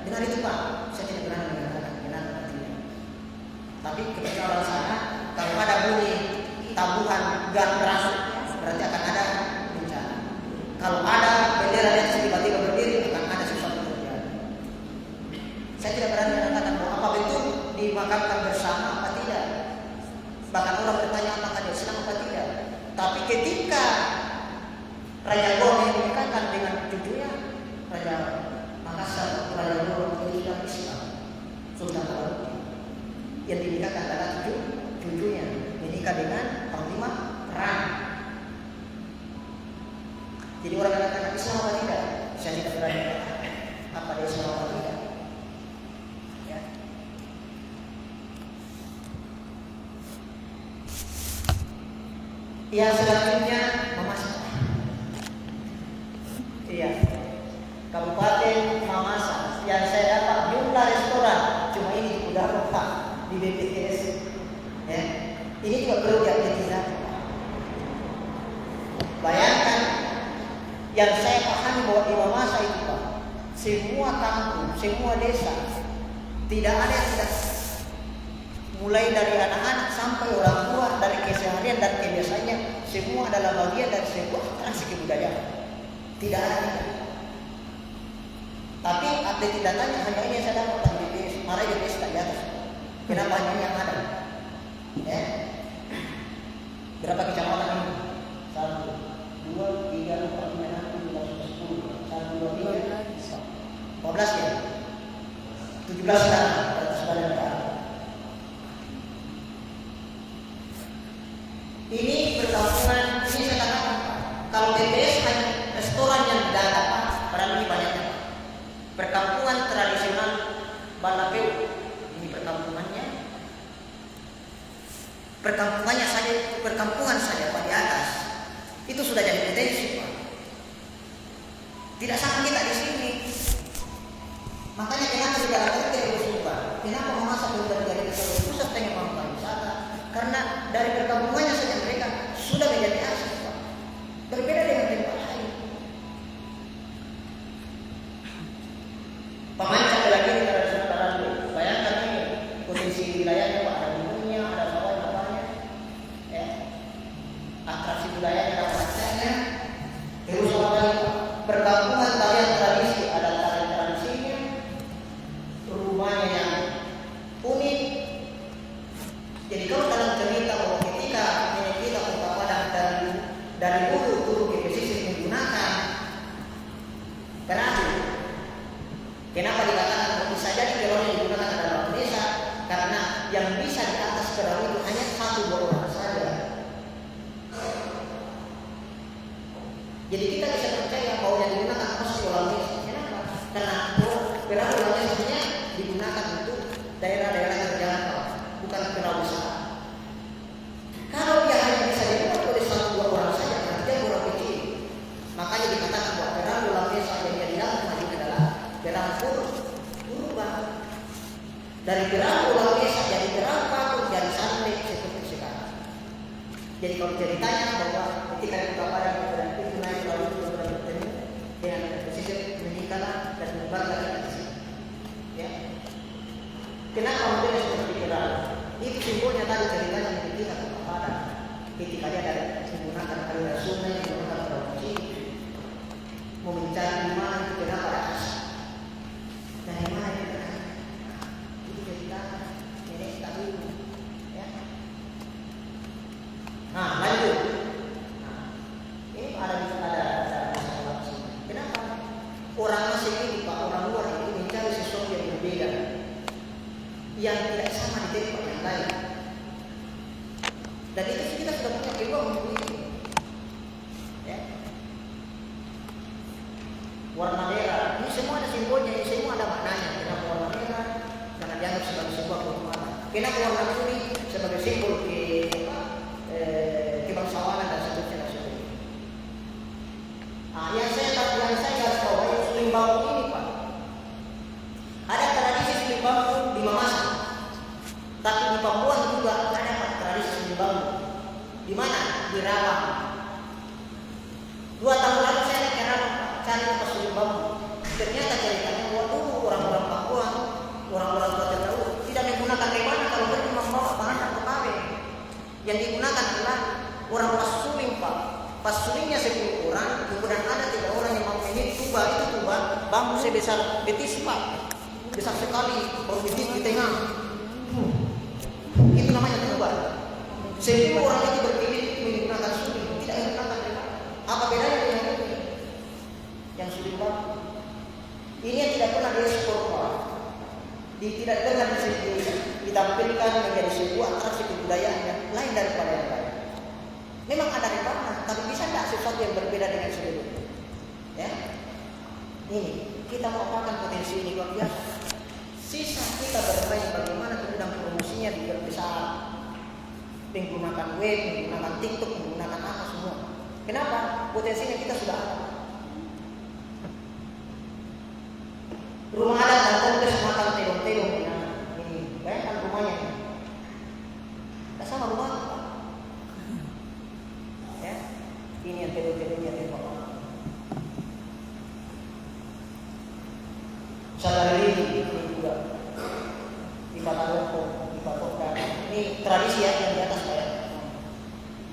benar itu Pak? Saya tidak berani mengatakan benar atau tidak. Tapi ketika orang sana kalau ada bunyi tabuhan gas berarti akan ada bencana. Kalau ada bendera di atas tiba-tiba berdiri akan ada sesuatu terjadi. Saya tidak berani mengatakan bahwa apa betul dimakamkan bersama apa tidak. Bahkan orang bertanya apakah dia Islam apa tidak. Tapi ketika Raja Goa menikahkan dengan cucunya Raja Makassar, Raja Goa itu sudah Islam, Sultan Al-Muti. Yang dinikahkan adalah cucunya menikah dengan panglima perang. Jadi orang mengatakan Islam apa tidak? Saya tidak berani apa dia Islam apa tidak. Ya. Yang selanjutnya Mamasa. Iya. Kabupaten Mamasa. Yang saya dapat jumlah restoran cuma ini sudah Pak di BPJS. Ya. Ini juga perlu diaktifkan. Bayangkan yang saya pahami bahwa di Mamasa itu Pak, semua kampung, semua desa tidak ada yang tidak, mulai dari anak-anak sampai orang tua, dari keseharian dan kebiasaannya, semua adalah bagian dari sebuah tradisi kebudayaan. Tidak ada. Tapi update datanya hanya ini yang saya dapat dari BPS. malah di pesta di atas. Kenapa hanya yang ada? Ya. Berapa kecamatan ini? 1, 2, 3, 4, 5, 6, 7, 10. 1, 2, 3, 14 ya. 17 sekarang atas badan negara. Ini perkampungan, ini saya katakan kalau TPS hanya restoran yang didata, padahal ini banyaknya. Perkampungan tradisional Balapeu, ini perkampungan saja Pak di atas itu sudah jadi potensi Pak. Tidak sama kita di sini. Makanya kenapa di dalam itu harus berubah? Kenapa memasak dari pusat pengembangan wisata? Karena dari perkampungannya saja mereka sudah menjadi asing Pak. Berbeda dengan tempat lain. Pemancar lagi tradisional dulu. Bayangkan ini potensi wilayahnya Pak, ada gunungnya, ada sawah, apanya, ya. Atraksi budaya dan masyarakat. Terus apa? Perkampungan tarian tradisi, ada tarian tradisinya, rumahnya yang unik. Jadi kalau dalam cerita bahwa ketika kita Padang dari hulu turun ke pesisir menggunakan perahu. Kenapa dikatakan bisa jadi kalau yang digunakan dalam desa? Karena yang bisa di atas perahu itu hanya 1-2 orang saja. Jadi kita bisa percaya bahwa yang digunakan pasti orang desa. Kenapa? Karena perahu orang desa digunakan untuk daerah-daerah terjangkau, bukan perahu besar. Kalau dia hanya bisa dibuat oleh 1-2 orang saja, artinya orang kecil. Makanya dikatakan bahwa perahu orang desa yang dia dilakukan adalah perahu urban. Dari perahu orang desa jadi perahu paku jadi sampai seperti sekarang. Jadi kalau ceritanya bahwa ketika kita pada itu naik lalu bertemu dengan pesisir menikah dan membalas di sini. Ya. Kenapa model seperti perahu? Itu simbolnya tadi ceritanya kita kepada ketika dia dari menggunakan aliran sungai menggunakan perahu kecil mau mencari di mana itu kenapa ada asap. Dari mana itu? Itu cerita nenek tahu, ya. Nah, lanjut. Nah, ini ada masalah sini. Kenapa? Orang asing ini Pak, orang luar itu mencari sesuatu yang berbeda, yang tidak sama di tempat yang lain. Dan itu kita sudah punya peluang untuk itu. Ya. Warna merah, ini semua ada simbolnya, ini semua ada maknanya. Kenapa warna merah? Jangan dianggap sebagai sebuah kehormatan. Kenapa warna kuning sebagai simbol kebangsawanan dan seterusnya. Yang saya garis bawahi suling bambu ini Pak. Ada tradisi suling bambu di Mamasa, tapi di Papua juga ada Pak tradisi suling bambu. Di mana? Di Rawang. 2 tahun lalu saya ke Rawang cari tempat suling bambu. Ternyata ceritanya dulu orang-orang Papua, orang-orang tua terdahulu tidak menggunakan rebana kalau mereka membawa bahan atau kabe. Yang digunakan adalah orang pas suling Pak. Pas sulingnya 10 orang, kemudian ada 3 orang yang mau ini tuba bambu sebesar betis Pak, besar sekali, baru betis di tengah. Itu namanya tuba. 10 orang itu berpilih menggunakan suling, tidak menggunakan rebana. Apa bedanya dengan itu? Yang suling bambu. Ini yang tidak pernah diekspor Pak. Tidak pernah ditampilkan menjadi sebuah atraksi kebudayaan yang lain daripada yang lain. Memang ada rebana, tapi bisa tidak sesuatu yang berbeda dengan sebelumnya? Ya, ini kita mau apakan potensi ini luar biasa. Sisa kita bermain bagaimana kemudian promosinya diperbesar, menggunakan web, menggunakan TikTok, menggunakan apa semua. Kenapa? Potensinya kita sudah ada. Rumah adat dan kompleks makan telong-telong. Ini bayangkan rumahnya. Tak sama rumah. Ya, ini yang telur-telurnya tembak. Sadari ini juga di Patokkan. Ini tradisi ya yang di atas saya.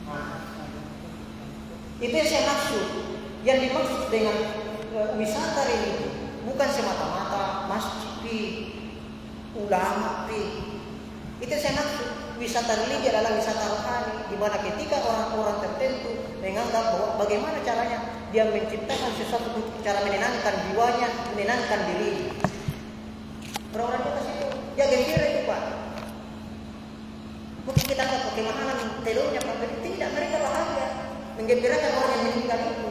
Nah, itu yang saya maksud. Yang dimaksud dengan wisata ini bukan semata-mata masjid ulama, itu saya maksud. Wisata religi adalah wisata rohani, di mana ketika orang-orang tertentu menganggap bahwa bagaimana caranya dia menciptakan sesuatu cara menenangkan jiwanya, menenangkan diri. Orang-orang kita situ, ya gembira itu Pak. Mungkin kita anggap bagaimana telurnya Pak, tidak, mereka bahagia, menggembirakan orang yang meninggal itu.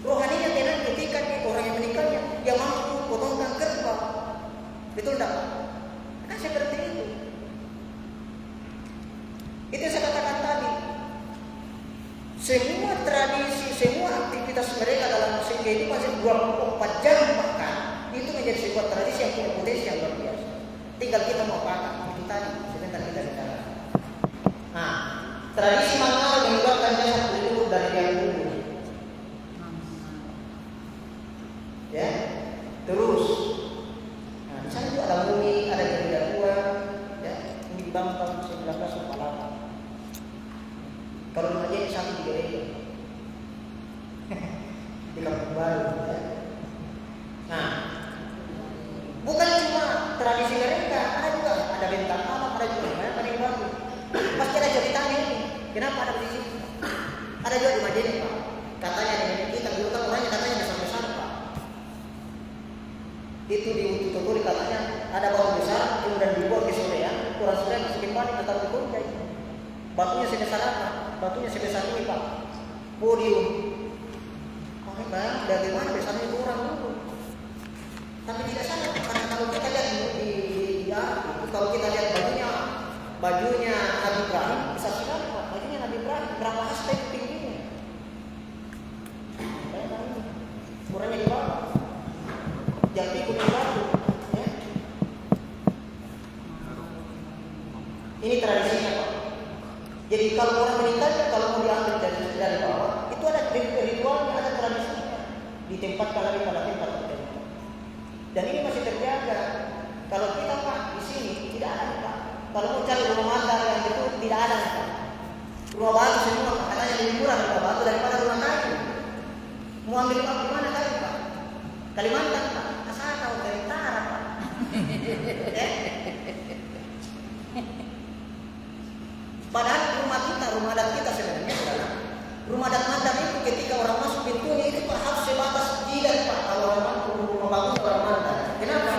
Rohaninya tenang ketika orang yang meninggalnya, dia mampu potongkan kerbau. Betul tak Pak? Kan seperti itu. Itu yang saya katakan tadi. Semua tradisi, semua aktivitas mereka dalam kehidupan 24 jam bahkan itu menjadi sebuah tradisi yang punya potensi yang luar biasa. Tinggal kita mau pakai itu tadi. Sebentar kita bicara. Nah, tradisi Manggar menyebabkan jasad berlumur dari yang dulu. Ya, terus. Nah, di sana juga ada mumi, ada gereja tua. Ya, ini dibangun tahun 1948. Kalau rumah jadi satu di gereja di Kampung Baru. Ya. Nah, bukan cuma tradisi mereka, ada juga ada bentang alam, ada juga banyak ada yang baru. Pasti ada ceritanya ini. Kenapa ada di sini? Ada juga di Madinah Pak. Katanya di kita dulu kan orangnya katanya besar-besar Pak. Itu di Utututuri katanya ada bau besar, kemudian dibuat ke sorean, kurang sore masih kembali tetap dikunjai. Batunya sebesar apa? Batunya sebesar ini Pak. Podium. Oke Bang, bagaimana besarnya itu orang dulu. Tapi tidak salah, karena kalau kita lihat kalau kita lihat bajunya Nabi Ibrahim, besar sekali Pak. Bajunya Nabi Ibrahim, berapa hasta itu tingginya? Ukurannya di bawah. Jati kuning batu. Ya. Ini tradisinya Pak. Jadi kalau orang meninggal, kalau mau diambil dari bawah, itu ada ritualnya, ada tradisinya. Ditempatkan lagi pada tempat tertentu. Dan ini masih terjaga. Kalau kita Pak di sini tidak ada Pak. Kalau mau cari rumah mandar yang itu tidak ada Pak. Rumah batu semua Pak. Katanya lebih murah rumah batu daripada rumah kayu. Mau ambil Pak di mana kayu Pak? Kalimantan Pak. Asal tahu dari utara Pak. Padahal rumah adat kita sebenarnya adalah rumah adat mandar itu ketika orang masuk pintunya itu Pak harus sebatas jidat Pak. Kalau orang masuk rumah bagus orang mandar. Kenapa?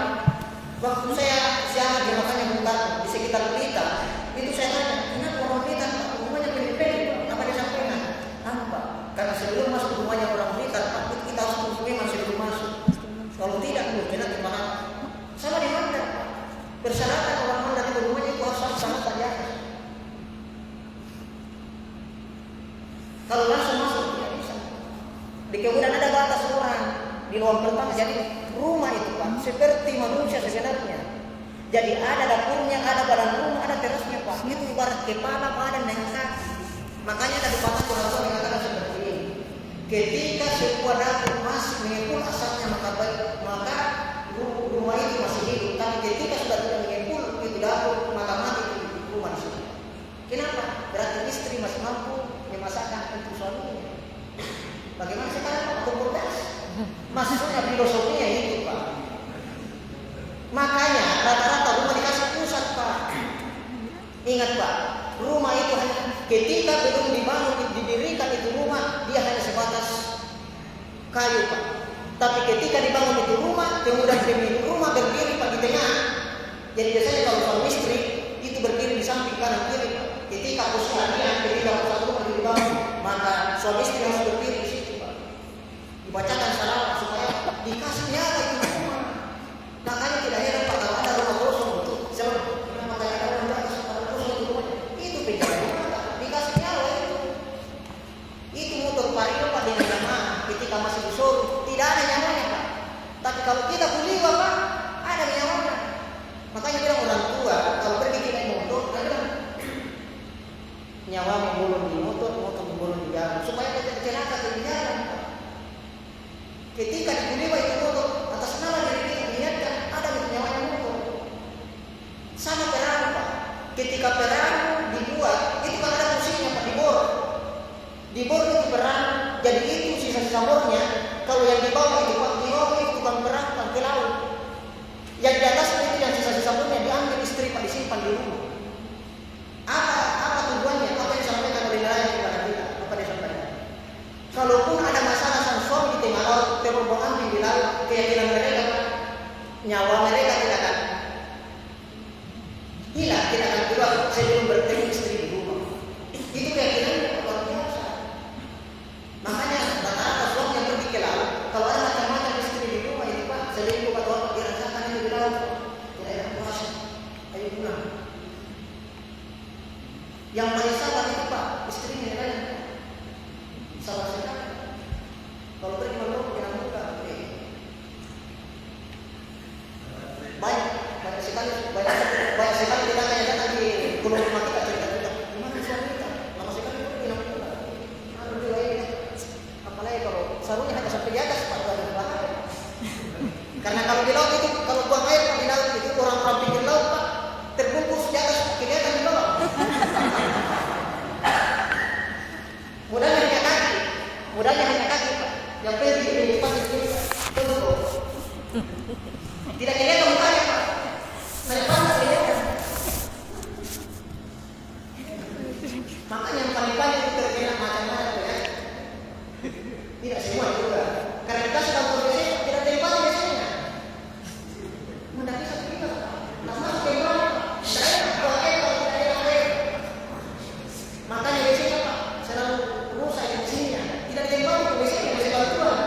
Waktu saya siang di makanya bukan di sekitar Blitar, itu saya tanya, kenapa orang Blitar rumahnya pendek-pendek Pak? Apa dia sampaikan? Pak, karena sebelum masuk rumahnya orang Blitar Pak, kita harus memang sebelum masuk. Kalau tidak mungkin nanti mahal. Sama di mandar Pak. Persyaratan orang mandar itu rumahnya itu harus sangat tajam. Kalau langsung masuk tidak bisa. Di kemudian ada batas ruang di ruang pertama. Jadi rumah itu Pak seperti manusia sebenarnya. Jadi ada dapurnya, ada badan rumah, ada terasnya Pak. Itu ibarat kepala, badan dan kaki. Makanya ada pepatah orang tua mengatakan seperti ini. Ketika sebuah dapur masih mengepul asapnya maka rumah itu masih hidup. Tapi ketika sudah tidak mengepul itu dapur maka mati itu rumah di sini. Kenapa? Berarti istri masih mampu memasakkan untuk suaminya. Bagaimana sekarang Pak? Komportas. Maksudnya filosofinya itu Pak. Makanya rata-rata rumah dikasih pusat Pak. Ingat Pak, rumah itu hanya ketika belum dibangun, didirikan itu rumah, dia hanya sebatas kayu Pak. Tapi ketika dibangun itu rumah, kemudian pemilik rumah berdiri Pak di tengah. Jadi biasanya kalau suami istri itu berdiri di samping kanan kiri Pak. Ketika ketika pusat rumah dibangun, maka suami istri harus berdiri di situ Pak. Dibacakan salawat supaya dikasih nyala itu rumah. Makanya tidak heran Pak kalau ada rumah kosong itu. Kenapa tidak ada rumah kosong itu rumahnya? Itu penjara dikasih nyala itu. Itu motor Vario Pak dengan jamaah ketika masih disuruh tidak ada nyawanya Pak. Tapi kalau kita kuliah Pak ada nyawanya. Makanya bilang orang tua kalau pergi naik motor, ada nyawa membolong di motor membolong di jalan supaya kita di rumah. Apa tujuannya? Apa yang disampaikan oleh nelayan kepada kita? Apa dia sampaikan? Kalaupun ada masalah sang suami di tengah laut, terombang ambing di laut, keyakinan mereka, nyawa mereka tidak akan hilang, tidak akan keluar sebelum bertemu istri di rumah. Itu keyakinan luar biasa. Makanya rata-rata suami yang pergi ke laut, kalau ada macam-macam istri di rumah itu Pak, selingkuh atau apa dirasakan itu di laut, tidak ada puasa. Ayo pulang. Yang paling sabar itu Pak, istrinya lain. Sabar sekali. Kalau pergi malam jangan buka. Banyak sekali kita kayak di pulau rumah kita cerita. Gimana suami kita? Lama sekali itu bilang pula. Apalagi kalau sarungnya hanya sampai di atas Pak, bahaya. Karena kalau di laut itu, kalau buang air di laut itu orang-orang pinggir laut Pak, terbungkus di atas, kelihatan di bawah. Mudahnya hanya kaki Pak. Yang penting ini pasti betul. Tidak kelihatan mukanya Pak. Saya pandang kelihatan. Makanya yang paling banyak itu terkena macam-macam ya. Tidak semua juga. Karena kita sedang profesi tidak tempat biasanya. Mudah bisa kita. Tak masuk ke mana? Saya buat kalau tidak ada air. Makanya biasanya Pak selalu rusak di sini. Tidak tempat itu biasanya masih bantuan.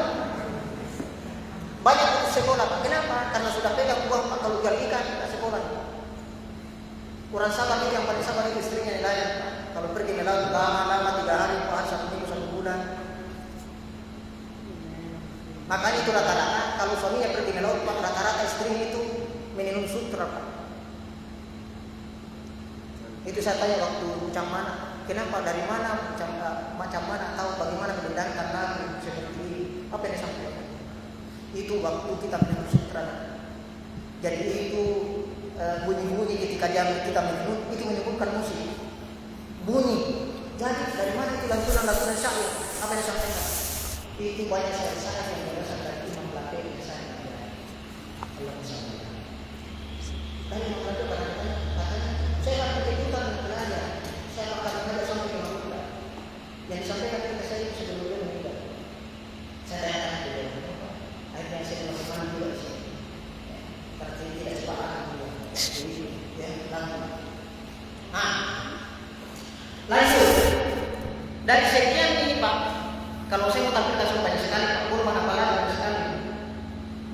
Banyak putus sekolah Pak. Kenapa? Karena sudah pegang uang Pak, kalau jual ikan tidak sekolah. Kurang sabar itu, yang paling sabar itu istrinya nelayan Pak. Kalau pergi ke laut lama 3 hari, 4 hari, 1 minggu, 1 bulan. Makanya itu rata-rata kalau suaminya pergi ke laut Pak, rata-rata istrinya itu minum sutra Pak. Itu saya tanya waktu macam mana, kenapa, dari mana, macam mana tahu bagaimana mendengarkan lagu seperti ini, apa yang disampaikan? Itu waktu kita minum sutra. Jadi itu bunyi-bunyi ketika kita minum itu menyebutkan musik. Bunyi. Jadi dari mana itu lantunan syair? Apa yang disampaikan? Itu banyak syair-syair yang berasal dari Imam Belakang saya. Allah disampaikan. Dan Imam Belakang katanya, saya akan kejutan belajar. Saya akan belajar sampai ke Madura. Yang disampaikan kepada saya itu sudah beliau meninggal. Saya tanyakan ke beliau. Akhirnya saya masuk mana juga di sini. Karena tidak sepakat juga. Jadi ya langsung. Lanjut. Dari sekian ini Pak, kalau saya mau tampilkan semua banyak sekali Pak, kurban apalagi banyak sekali.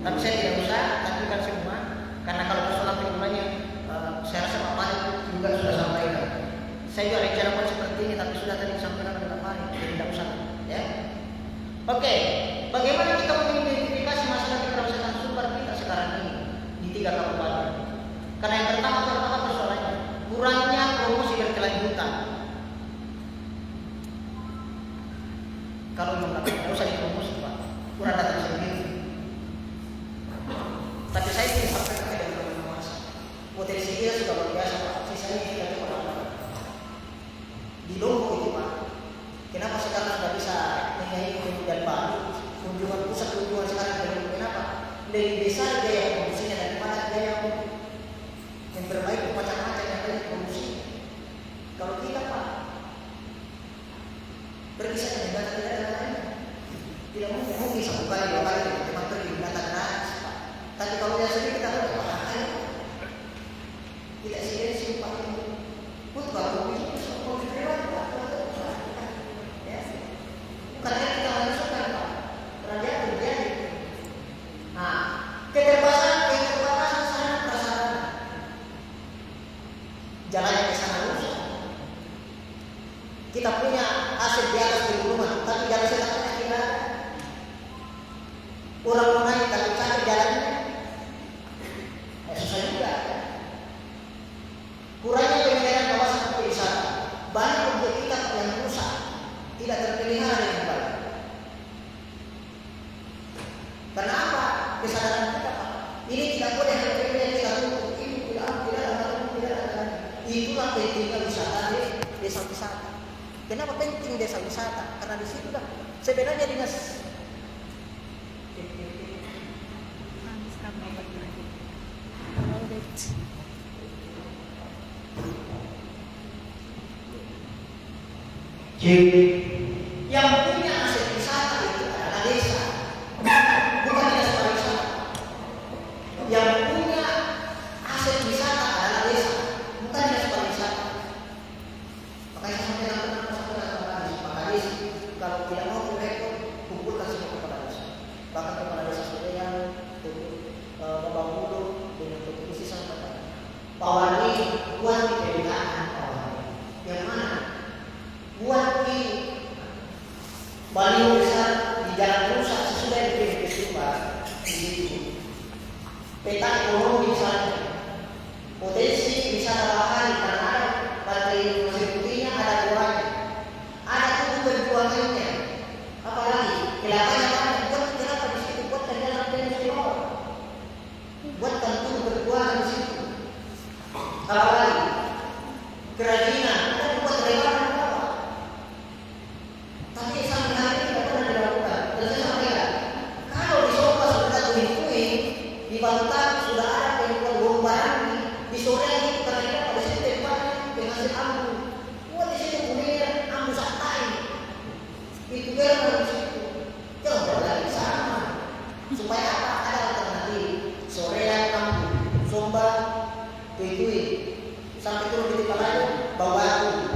Tapi saya tidak usah tampilkan semua, karena kalau persoalan filmnya saya rasa Pak Malik juga sudah sampaikan. Saya juga rencana buat seperti ini, tapi sudah tadi disampaikan oleh Pak Malik, jadi tidak usah. Ya. Oke, bagaimana kita mengidentifikasi masalah kekerasan super kita sekarang ini di 3 kabupaten? Karena yang pertama persoalannya kurangnya promosi berkelanjutan. Kalau memang tidak usah dipromosi Pak, kurang datang sendiri. Tapi saya ingin sampaikan dari masa potensi dia sudah luar biasa Pak. Sisanya tidak ada apa. Di Lombok itu Pak, kenapa sekarang sudah bisa menyanyi kemudian baru kunjungan pusat kunjungan sekarang dari kenapa? Lebih besar gaya produksinya daripada gaya yang terbaik macam-macam yang ada di produksi. Kalau kita Pak pergi saja data tidak ada lainnya. Tidak mungkin 1 kali 2 kali teman pergi data gratis Pak. Tapi kalau dia sendiri kita tahu Pak, tidak sih Pak itu. Pun kalau itu karena kita masukkan Pak, kerajaan terjadi. Keterbatasan sarana prasarana, jalannya ke sana rusak. Kita punya aset di atas di rumah, tapi jalan setelahnya tidak ada. Orang naik tapi cari jalannya, susah juga. Kurangnya pemindahan kawasan wisata, banyak objek kita yang rusak, tidak terpelihara dengan baik. Karena apa? Kesadaran kita Pak. Ini tidak boleh yang kita tutup. Ini tidak ada. Itulah pentingnya wisata desa wisata. Kenapa penting desa wisata? Karena di situ dah sebenarnya dinas. Yang punya aset wisata itu adalah desa, bukan dinas pariwisata. Yang punya aset wisata adalah desa, bukan dinas pariwisata. Makanya sampai Pak Kadis, kalau tidak mau rekod, kumpulkan semua kepada desa. Bahkan kepada desa Soreang, Bapak Bulu, dengan komisi sampai Pak Wali, buat pemerintahan Pak Wali. Yang mana? Buat di baliho besar di jalan rusak sesudah di Sumbar di situ. Peta ekonomi misalnya, potensi wisata bahari karena ada pantai Pasir Putihnya, ada goranya, ada tuh perjuangannya. Apalagi kelihatannya kan buat kenapa di situ buat jalan pensiun, buat tentu perjuangan di situ. Apalagi kerajinan, ada buat lebaran. Tapi sampai hari ini tidak pernah dilakukan. Dan saya sampaikan, kalau di Sopa sudah ada puing-puing, di Bantar sudah ada pengorbanan, di sore ini karena pada situ tempatnya penghasil ambu. Buat di situ punya ambu santai. Itu kan di situ. Coba lagi sama. Supaya apa? Ada alternatif. Sorean ambu, Somba, puing-puing. Sampai turun di Tipalayu, Bawatu.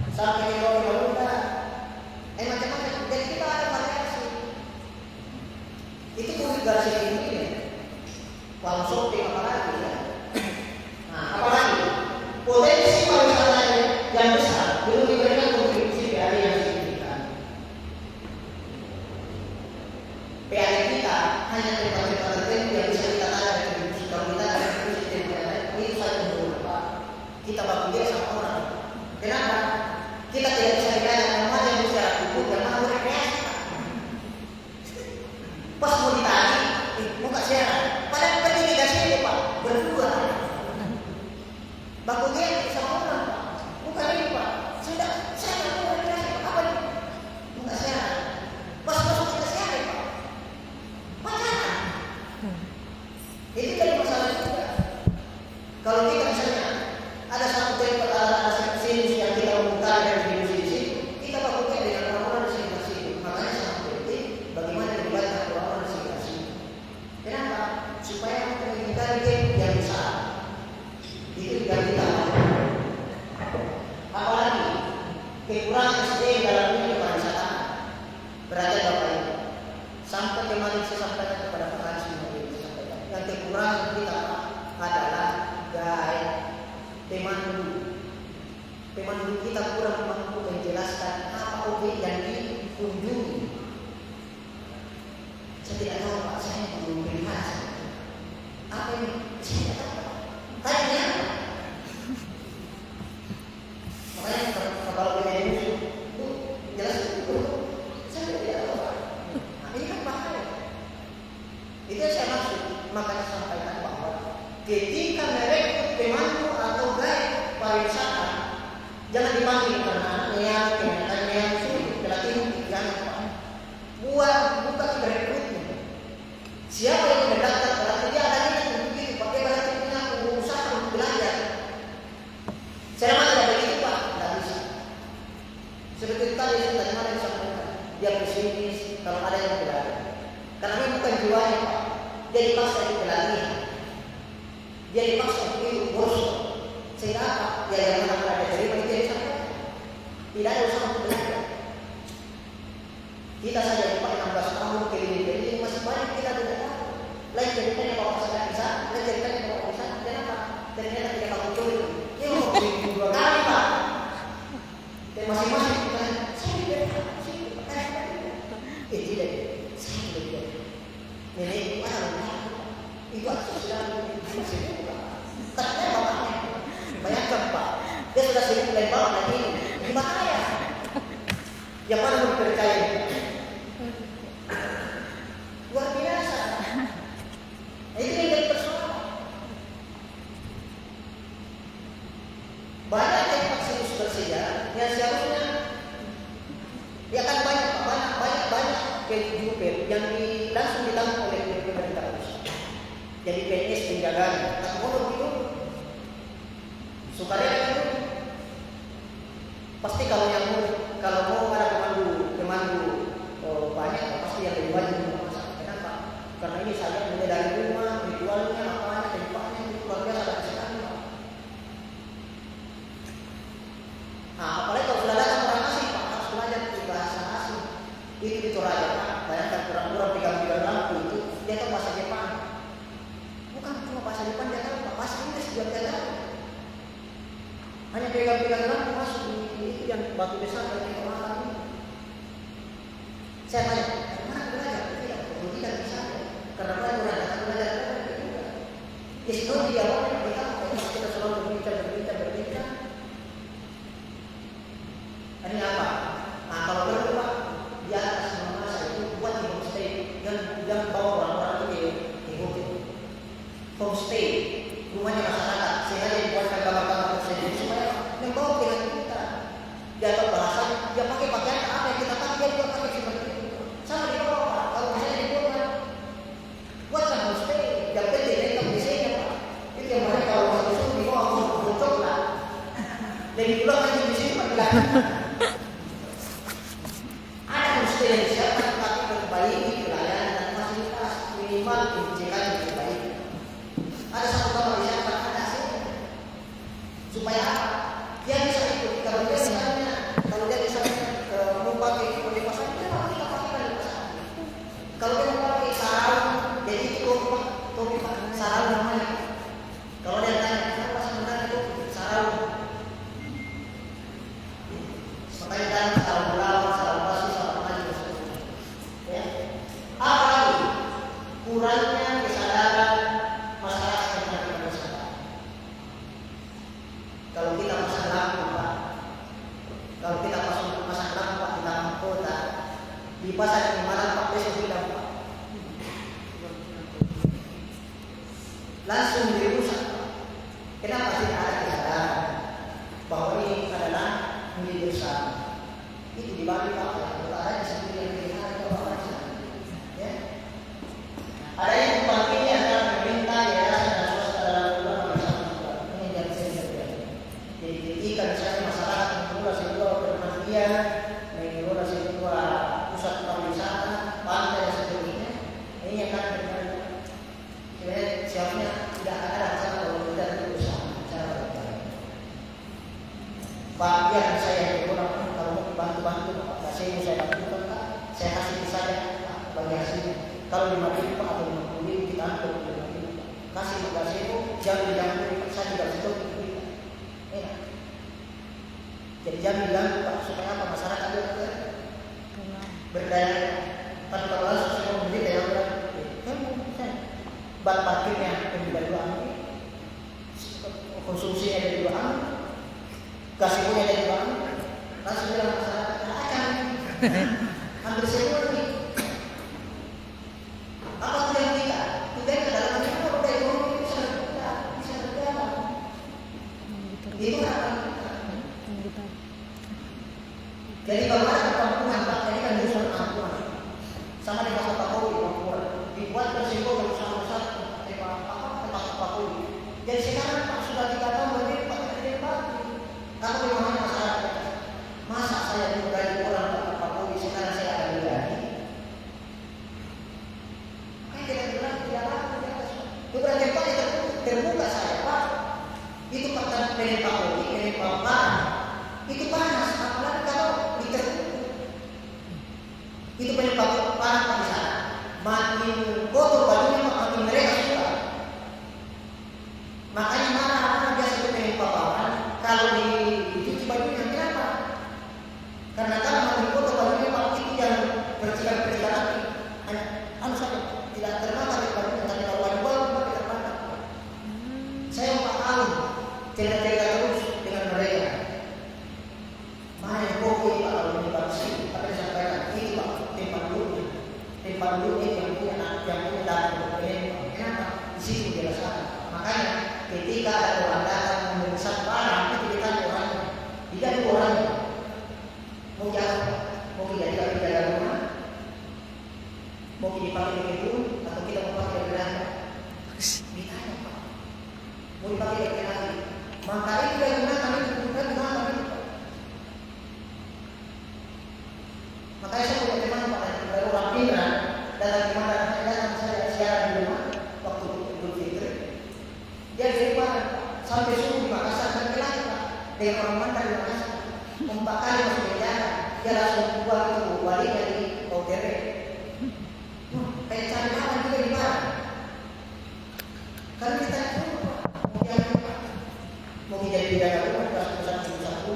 Sampai di Bawah macam-macam. Jadi kita ada variasi. Itu konfigurasi ini ya. Kalau shopping apalagi ya. Nah, apalagi potensi pariwisata yang besar belum diberikan kontribusi PAD yang signifikan. PAD kita hanya tempat-tempat tertentu yang bisa kita tarik kontribusi. Kalau kita ada kontribusi tempat itu saja menurut Pak. Kita baku dia sama orang. Kenapa? Kita tidak bisa dikatakan mana yang secara kubur dan mana rekreasi. Pas mau ditanya, buka siaran. Padahal kita tidak sih Pak, berdua. Baku dia sama orang Pak, bukan ini Pak. Saya tidak mau rekreasi. Apa ini? Buka siaran. Pas masuk kita siaran Pak. Pacaran. Itu jadi masalah juga. Kalau kita misalnya ada satu tempat ada sinus yang kita umumkan dan di sini, kita bakal dengan orang-orang di sekitar situ. Makanya sangat penting bagaimana melibatkan orang-orang di sekitar situ. Kenapa? Supaya kita menghindari game yang besar. Itu tidak kita. Apalagi kekurangan SDM dalam dunia pariwisata. Berarti Bapak Ibu, sampai kemarin saya sampaikan kepada Pak Kadis yang kekurangan kita adalah guide pemandu kita kurang mampu menjelaskan apa objek yang dikunjungi. Saya tidak tahu Pak, saya belum melihat apa ini. Saya tidak tahu. Tanya makanya kalau kita itu jelas itu saya tidak tahu Pak. Nah, ini kan bahaya. Itu yang saya maksud. Makanya sampaikan bahwa ketika merekrut pemandu atau guide pariwisata, jangan dipanggil karena yang sulit pelatih jangan Pak. Buka rekrutmen. Siapa yang mendaftar pelatih dia ada niat untuk begitu. Pakai pelatih punya usaha untuk belajar. Saya tidak begitu Pak, tidak bisa. Seperti tadi saya mana disampaikan, dia pesimis kalau ada yang belajar. Karena ini bukan jiwanya Pak. Dia dipaksa itu pelatihan. Dia dipaksa itu boros. Sehingga apa? Ya yang mana ada terima itu jadi sampai. Tidak ada usaha untuk belajar. Kita saja Pak 16 tahun keliling masih banyak kita tidak tahu. Lain ceritanya bawa saya bisa, lain ceritanya bawa bisa. Kenapa? Ternyata tidak tahu betul. Ini mau beli 2 kali Pak. Dan masing-masing kita saya tidak tahu. Tidak. Saya tidak. Ini itu asosial ternyata bapaknya bayangkan Pak, dia sudah sering lembang dan ini bahaya. Yang mana mau dipercaya? Luar biasa. Itu yang jadi persoalan. Banyak tempat situs bersejarah yang seharusnya dia akan banyak PJUPER yang langsung ditanggung oleh pemerintah pusat. Jadi PNS penjagaan, tak mau itu. Sukarela itu pasti kalau yang mau kalau mau ada pemandu banyak pasti yang lebih wajib untuk masak. Kenapa? Karena ini saya mulai dari rumah, ritualnya, apanya, tempatnya itu luar biasa dari sekali. Nah, apalagi kalau sudah datang orang asing, Pak, harus belajar bahasa asing. Itu di Toraja, Pak. Bayangkan orang-orang pegang-pegang lampu itu, dia tahu bahasa Jepang. Bukan cuma bahasa Jepang dia tahu, bahasa Inggris juga dia tahu. Hanya pegang-pegang lampu masuk di yang batu besar yang kita makan ini. Saya tanya, mana belajar? Tidak, tidak bisa. Karena orang datang belajar juga. Itu dia orang kita selalu berbincang. Ini apa? Nah, kalau perlu Pak, di atas rumah saya itu buat di homestay yang bawa orang-orang itu di homestay, rumahnya masyarakat. Sehingga dia buatkan kamar-kamar tersebut supaya yang bawa dengan kita. Dia tahu bahasa, dia pakai pakaian apa yang kita pakai, dia juga pakai seperti itu. Sama di bawah Pak, kalau saya di bawah, buatkan homestay, yang penting mereka desainnya Pak. Itu yang mereka kalau masuk di bawah bocok lah. Dan di pulang lagi di sini Pak bilang. Yang disiapkan tapi berbaik pelayanan dan fasilitas minimal pencegahan yang terbaik. Ada satu kamar disiapkan ada AC supaya dia bisa ikut. Kalau dia misalnya mau pakai kode pasar, dia pakai kode pasar. Kalau dia mau pakai sarung, jadi itu topi sarung namanya. Kalau dia tanya kenapa sebenarnya itu sarung, makanya kan sarung bola, sarung basi, apalagi kurangnya kesadaran masyarakat tentang kesadaran. Kalau kita pasang lampu Pak, kalau kita pasang lampu Pak di dalam kota, di pasar di mana Pak besok bilang Pak, langsung dirusak. Kenapa tidak ada kesadaran bahwa ini adalah milik bersama? Itu dibagi Pak, kalau ada sendiri yang dilihat atau apa saja. Ada yang dipakai antara pemerintah, yayasan dan swasta dalam program bersama. Ini yang saya lihat. Jadi ketika misalnya masyarakat mengelola sebuah permandian, mengelola sebuah pusat pariwisata, pantai dan sebagainya, ini yang akan terjadi. Sebenarnya siapnya tidak ada masalah kalau tidak berusaha secara baik. Pak, biar saya yang orang kalau mau bantu Pak, saya bantu Pak, saya kasih saja bagi hasilnya. Kalau 5.000 Pak atau 50.000 kita ambil 5.000 kasih 15.000, jangan dijamin saya tidak situ. Enak. Jadi jangan bilang Pak supaya apa masyarakat juga berdaya. Tapi kalau langsung saya mau beli saya bilang, bat parkirnya dari 2 konsumsinya dari 2 kasih punya dari 2 langsung bilang masyarakat akan hampir semua nih. Apa tujuan kita? Tujuan kita dalam hidup roda ekonomi bisa berjalan. Itu harapan kita. Jadi kalau ada perkampungan Pak, ini kan urusan perkampungan. Sama di Pak Pakowi, Papua, dibuat bersinggung bersama-sama tempat Pakowi. Jadi sekarang Pak sudah 3 tahun berdiri Pak tidak bagi. Apa gimana masyarakat? Masa saya menggaji orang Pak Pakowi sekarang saya ada digaji? Itu berarti Pak terbuka saya Pak. Itu Pak dari Pak Uli, dari Pak itu panas, apalagi kalau diterbuka. Itu penyebab panas Pak di sana. Makin kotor bajunya makin mereka suka. Makanya mana biasa itu penyebab panas. Kalau dicuci bajunya kenapa? Karena kalau makin kotor bajunya Pak itu yang percikan-percikan api. Anu saja tidak terbakar di bajunya, tapi kalau baju baru tidak terbakar. Saya mau tahu cerita-cerita terus dengan mereka. Mana yang pokok Pak kalau ini Pak sih, apa yang disampaikan itu Pak tempat dulu yang punya data dokumen. Kenapa? Di situ jelaskan. Makanya ketika ada orang datang memesan barang itu ditanya orangnya, tidak ada orangnya. Mau jadi jaga rumah, mau dipakai begitu atau kita mau pakai berapa? Ditanya Pak. Mau dipakai berapa? Maka itu yang gunakan itu bukan gunakan itu. sampai subuh di Makassar dan lagi Pak dengan orang Mandar di Makassar 4 kali masuk penjara. Dia langsung buat itu wali dari OTW. Kayak cari makan juga di mana? Kan kita itu mau jadi pidana rumah kelas satu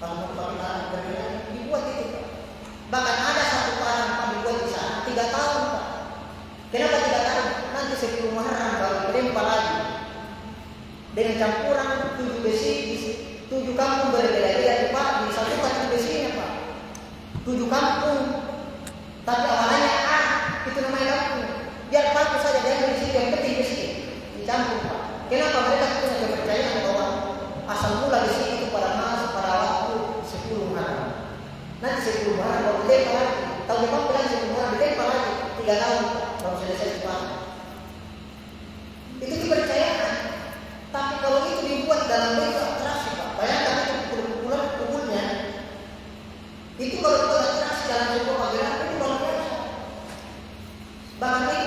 kalau mau pakai berbeda dibuat itu Pak. Bahkan ada satu orang Pak dibuat di sana 3 tahun Pak. Kenapa 3 tahun? Nanti sebelum Muharram baru dilempar lagi dengan campuran 7 besi 7 kampung berbeda-beda Pak, disatukan besinya Pak 7 kampung, tapi awalnya itu namanya kampung biar pakai saja dia dari situ yang penting besi dicampur Pak. Kenapa mereka punya kepercayaan bahwa asal mula besi itu pada waktu 10 Muharram. Nanti 10 Muharram baru dilempar lagi, tahun depan bilang 10 Muharram dilempar lagi 3 tahun baru selesai Pak. Itu kepercayaan. Tapi kalau itu dibuat dalam bentuk atraksi Pak, bayangkan itu pukulan-pukulnya itu kalau dibuat atraksi dalam sebuah pagelaran itu luar biasa. Bahkan itu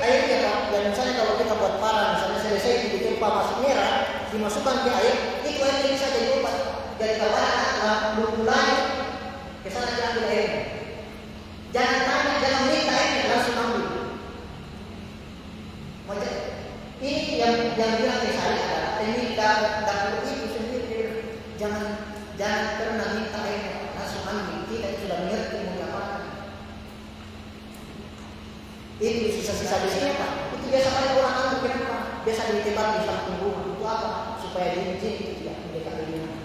airnya Pak, yang misalnya kalau kita buat parang, misalnya selesai itu ditempa masuk merah, dimasukkan ke air, itu airnya bisa jadi obat. Jadi kalau ada pukulan, kesana diambil airnya. Jangan tanya, jangan minta airnya, langsung ambil. Ini yang bilang ke saya adalah ini dapur itu sendiri, jangan pernah minta airnya, langsung ambil. Kita sudah mengerti mau apa. Itu sisa-sisa besinya Pak. Itu biasa kali orang ambil, kenapa? Biasa di tempat di samping rumah. Itu apa? Supaya jin-jin itu tidak mendekat ke rumah.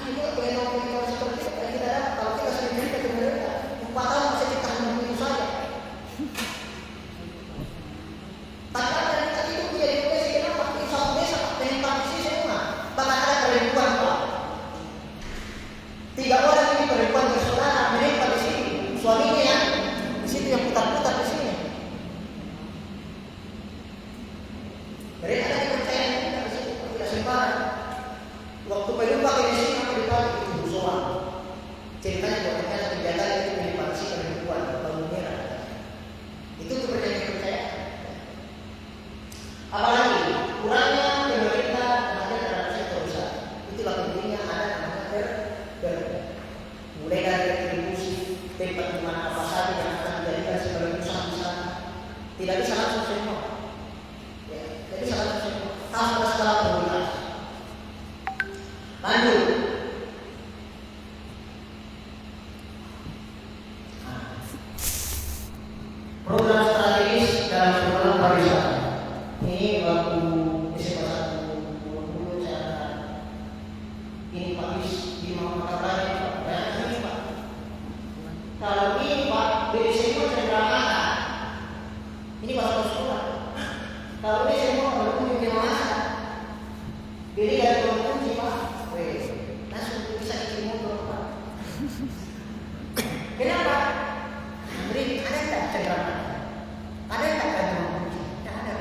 Itu pengetahuan seperti itu yang kita dapat. Kalau kita sering cerita ke mereka, 4 tahun bisa kita hanya itu saja. Tapi ada itu punya depresi, kenapa? Itu satu desa penempatan di sini semua. Bahkan ada perempuan Pak 3 orang ini perempuan bersaudara menempel di sini. Suaminya yang di situ yang putar-putar di sini. Mereka ada kepercayaan kita di sini tidak sembarang. Waktu peluk pakai di sini apa dipakai itu busuk. Ceritanya bahwa ternyata penjaga itu menempati perempuan bambu merah. Itu kepercayaan. Apalagi kurangnya pemerintah tenaga terhadap sektor usaha. Itulah pentingnya ada namanya mulai dari retribusi tempat di mana apa saja yang akan dijadikan sebagai usaha tidak bisa langsung semua. Ya, tidak bisa langsung semua. Harus ada skala prioritas. Lanjut. Program strategis dalam program pariwisata. Ini waktu SMA 1 saya ini Pak di mau kabarnya Pak. Bayangkan ini Pak. Kalau ini Pak dari SMA saya ini bahasa sekolah. Kalau ini semua kalau punya masa, jadi dari teman-teman sih Pak, langsung bisa kirim motor Pak. Kenapa? Beri ada tak cengkraman? Ada tak kandungan kunci? Tidak ada.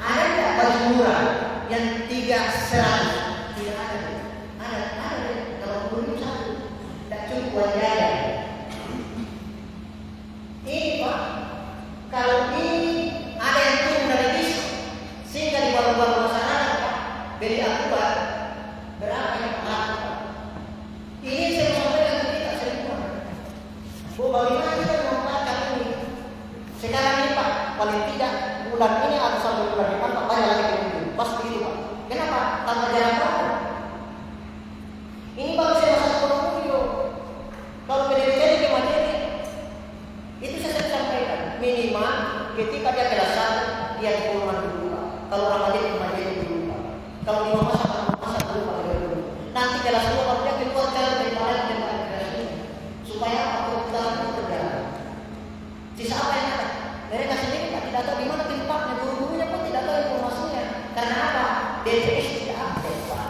Ada tak baju murah yang 300? Tidak ada. Ada. Kalau belum satu, tak cukup buat jaya. Ini Pak, kalau ini ada yang turun dari bis, sehingga di bawah masyarakat Pak, beli akubat berapa yang Pak? Ini saya sampaikan ke kita semua. Bagaimana kita memanfaatkan ini? Sekarang ini Pak, paling tidak bulan ini atau sampai bulan depan Pak banyak lagi pengunjung. Pasti itu Pak. Kenapa? Tanpa jalan berapa? Ini baru saya masuk video. Kalau PDB di materi, itu saya sampaikan minimal ketika dia kelas 1 dia di rumah dulu Pak. Kalau Ramadan dulu Pak. Kalau di masa dulu Pak dulu. Nanti kelas 2 kalau dia keluar jalan dari kelas ini supaya apa kita berjalan. Sisa apa yang ada? Mereka sendiri Pak tidak tahu di mana tempatnya, guru-gurunya pun tidak tahu informasinya. Karena apa? DPS tidak update Pak.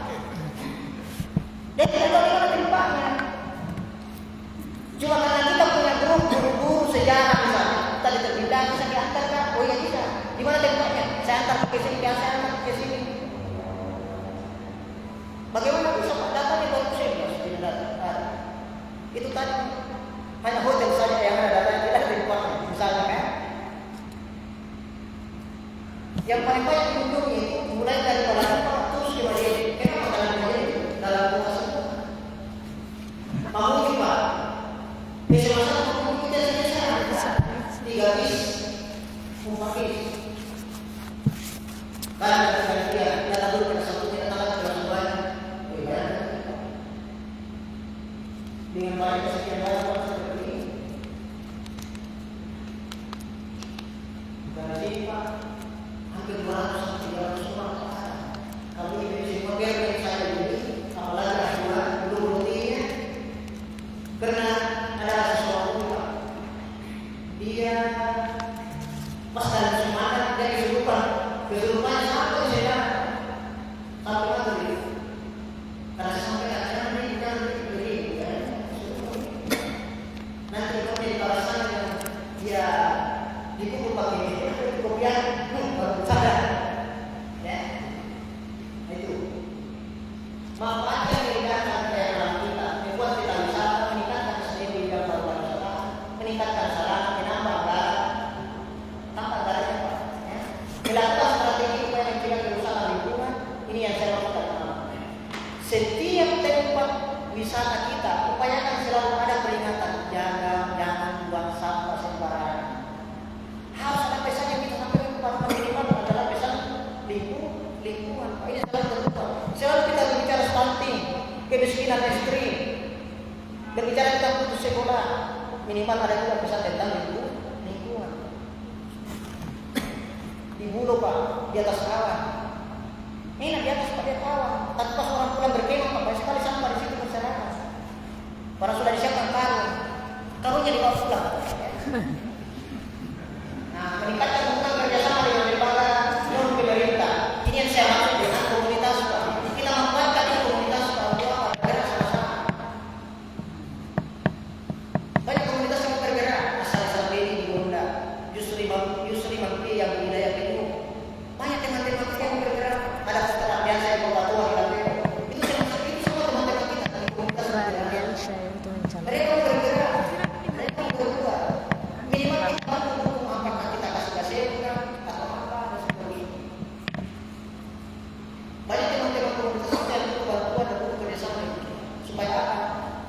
Dia tidak tahu di mana tempatnya. Cuma karena kita punya grup guru-guru sejarah misalnya, tadi terpindah bisa diantarkan. Oh iya bisa. Di mana tempatnya? Saya antar ke sini, saya antar ke sini. Bagaimana bisa Pak? Datanya baru tidak ada. Itu tadi hanya hotel saja yang ada datanya, tidak ada tempatnya misalnya kan. Yang paling banyak dikunjungi itu mulai dari Palembang terus ke Madinah. Kenapa dalam Madinah? Dalam kota semua. Mahmud Pak. Biasa-biasa Mahmud kita selesai. 3 bis, 4 bis. Karena dia lalu pada satu kita tanggal semuanya. Dengan banyak sekian banyak seperti ini. Karena sini Pak, hampir 200-300 orang. Kalau ini semua biar saya ini, apalagi asuhan belum rutinnya, karena ada sesuatu Pak. Dia pas dalam semangat dia kesurupan sampai saya sampai maghrib. Karena sampai akhirnya ini kan begini kan. Nanti kalau di kawasan yang dia dipukul pakai kopiah, baru sadar. Ya, itu. Manfaatnya meningkatkan daya tahan kita, membuat kita bisa meningkatkan sendiri dan pariwisata, meningkatkan sarana, menambah anggaran, tambah anggarannya Pak. Ya. Melakukan strategi upaya mencegah kerusakan lingkungan, ini yang saya maksudkan. Setiap tempat wisata kita, upayakan selalu ada peringatan, jangan buang sampah sembarangan. Harus ada pesan yang kita sampaikan kepada minimal adalah pesan lingkungan. Ini adalah terlupa. Selalu kita berbicara stunting, kemiskinan ekstrim, berbicara tentang putus sekolah, minimal ada juga pesan tentang lingkungan. Di Bulu Pak, di atas awan. Ini di atas pada awan. Tapi pas orang pulang berkemah, Pak, banyak sekali sampah di situ berserakan. Para sudah disiapkan karungnya dibawa pulang. Nah, meningkatkan hubungan kerjasama dengan lembaga non pemerintah. Ini yang saya maksud dengan komunitas Pak. Kita manfaatkan di komunitas Pak untuk apa? Bergerak sama-sama. Banyak komunitas yang bergerak. Asal-asal ini di Bunda, Yusri Makti yang di wilayah itu. Banyak teman-teman kita yang bergerak. Ada setelah biasa yang bawa tua di Lampung. Itu semua teman-teman kita dari komunitas yang mereka bergerak. Mereka bergerak. Minimal kita bantu apakah kita kasih atau apa dan sebagainya. Banyak teman-teman komunitas kita yang butuh bantuan dan butuh kerjasama supaya apa?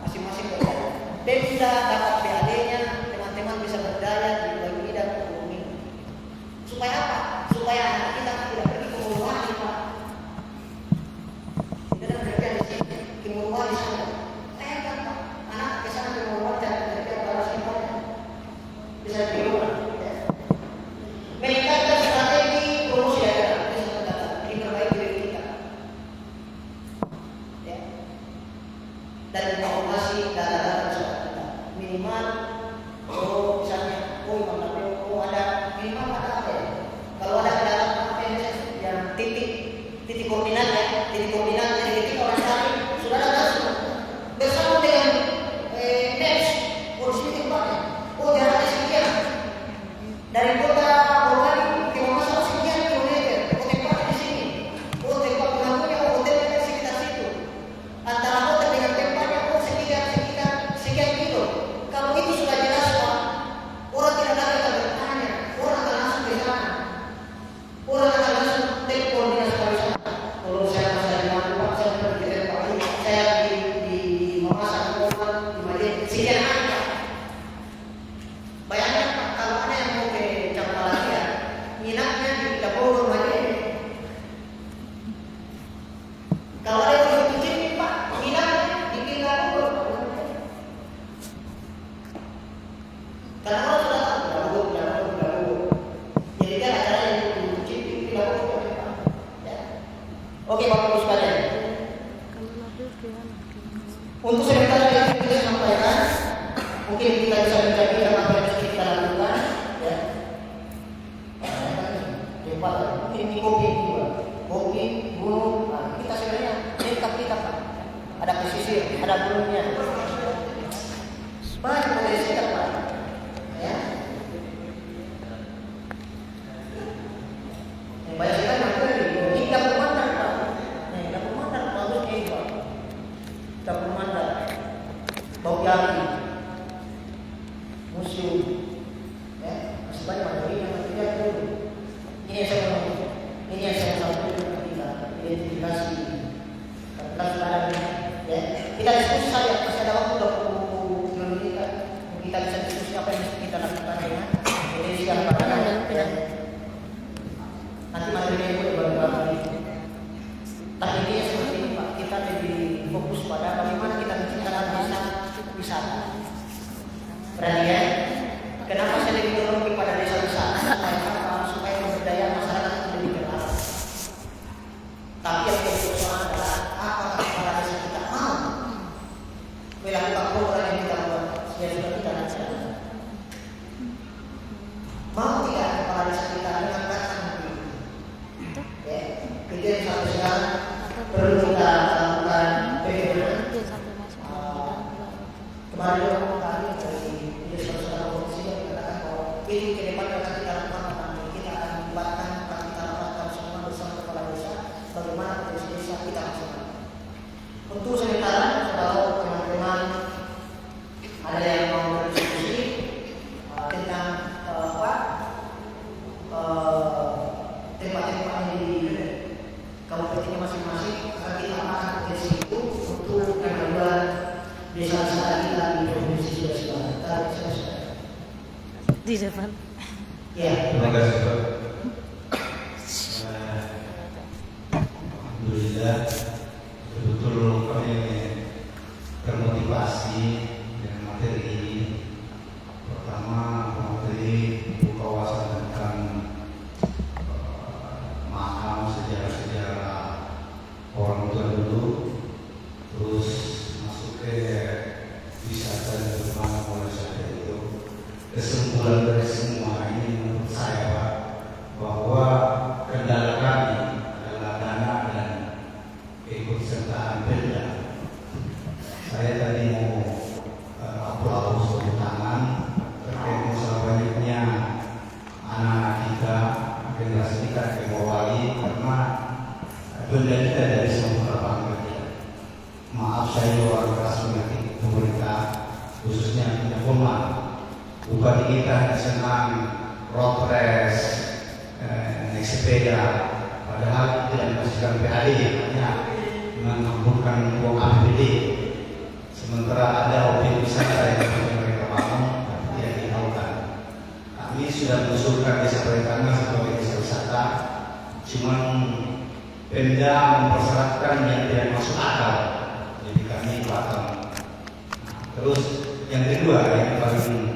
Masing-masing berdaya. Pemda dapat PAD-nya, teman-teman bisa berdaya di bidang ekonomi. Supaya apa? Supaya anak kita tidak pergi ke Murwani Pak. Tidak ada di sini, ke Murwani sana. Saya kan Pak, anak ke sana ke Murwani dan kerja baru simpelnya. Bisa diubah. Meningkatkan strategi promosi daerah, diperbaiki diri kita. Ya. Dan informasi data-data kita. Minimal, misalnya, ada minimal ada apa ya? Kalau ada data apa yang titik koordinatnya, titik orang cari sudah ada langsung bersama dengan maps, posisi tempatnya. Oh jaraknya sekian. Dari kota Bogor ke Makassar sekian kilometer. Oh tempatnya di sini. Oh tempat penampungan hotelnya di sekitar situ. Antara hotel dengan tempatnya sekian kilo. Kalau itu sudah jelas Pak, orang tidak lagi akan bertanya. Orang akan langsung ke sana. Orang akan langsung telepon dinas pariwisata. Kalau saya masih di Lampung Pak, saya pergi ke tempat ini. Saya di Makassar, di Madinah. Sekian hari Pak. Bayangkan Pak, kalau ada yang mau ke Cakmalaya, nginapnya di Dapur Madinah. Kalau ada yang mau ke sini Pak, nginapnya di Dapur. Karena orang sudah tahu Dapur. Jadi kan acara yang di Dapur Pak. Ya. Oke Bapak Ibu sekalian. Untuk sementara yang kita sampaikan, mungkin kita bisa menjadi apa yang kita lakukan, ya. Ini kopi juga, kopi, gunung. Nah, kita sebenarnya lengkap kita Pak. Ada pesisir, ada gunungnya. Banyak potensi kita Pak. Ya. Yang banyak kita mampu ini dapur mandar Pak. Nih dapur mandar bagus ini Pak. Dapur mandar, bau yaki, museum, ya masih banyak material yang tidak dulu. Ini yang saya mau kita diskusi saja, masih ada waktu 20 menit kita bisa diskusi apa yang mesti kita lakukan ya. Jadi siapa nanti materinya itu baru-baru. Tapi intinya seperti ini Pak, kita lebih fokus pada bagaimana kita menciptakan desa wisata. Berarti ya, kenapa saya lebih dorong kepada desa wisata? Supaya pemberdayaan masyarakat itu lebih jelas. Tapi yang jadi persoalan adalah apakah kepala desa kita mau melakukan program yang kita buat yang sudah kita laksanakan? Mau tidak kepala desa kita mengangkatkan mungkin? Ya, itu yang sampai sekarang perlu kita lakukan bagaimana? Kemarin juga tadi dari saudara komisi yang mengatakan bahwa ini ke depan akan kita lakukan, kita akan membuatkan, akan kita rapatkan semua bersama kepala desa bagaimana potensi desa kita maksimal. Untuk sementara kalau teman-teman ada yang mau berdiskusi tentang tempat-tempat di kabupaten masing-masing, akan kita akan potensi itu untuk pengembangan desa-desa kita di provinsi Sulawesi Barat. Di depan. Ya. Terima kasih Pak. Alhamdulillah betul kami termotivasi dengan materi ini. Pertama materi buka wawasan tentang makam sejarah-sejarah orang tua dulu, terus masuk ke wisata dan bagaimana mulai wisata itu. Kesimpulan dari semua ini menurut saya Pak, bahwa kendala kami adalah dana dan keikutsertaan Pemda. Saya tadi mau aplaus tepuk tangan terkait masalah banyaknya anak kita, generasi kita yang mewali, karena Pemda kita dari semua bangga. Maaf saya luar keras menyakiti pemerintah, khususnya tidak formal. Bupati kita hanya senang road race, naik sepeda, padahal tidak menghasilkan PAD, hanya mengumpulkan uang APBD. Sementara ada objek wisata yang mereka bangun, tapi tidak dihaukan. Kami sudah mengusulkan desa Perintana sebagai desa wisata, cuman Pemda mempersyaratkan yang tidak masuk akal, jadi kami batal. Terus yang kedua yang paling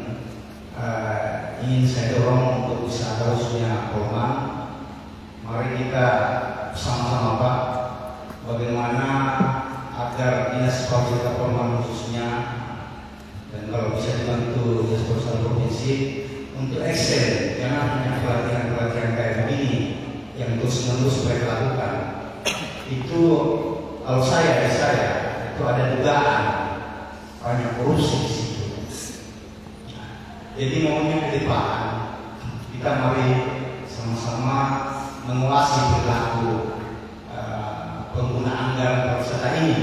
ingin saya dorong untuk wisata khususnya Polman, mari kita sama-sama Pak, bagaimana agar dinas pariwisata Polman khususnya dan kalau bisa dibantu dinas pariwisata provinsi untuk excel, jangan hanya pelatihan-pelatihan kayak begini yang terus-menerus mereka lakukan. Itu kalau saya itu ada dugaan banyak korupsi di situ. Jadi maunya ke depan kita mari sama-sama menguasai perilaku penggunaan anggaran pariwisata ini.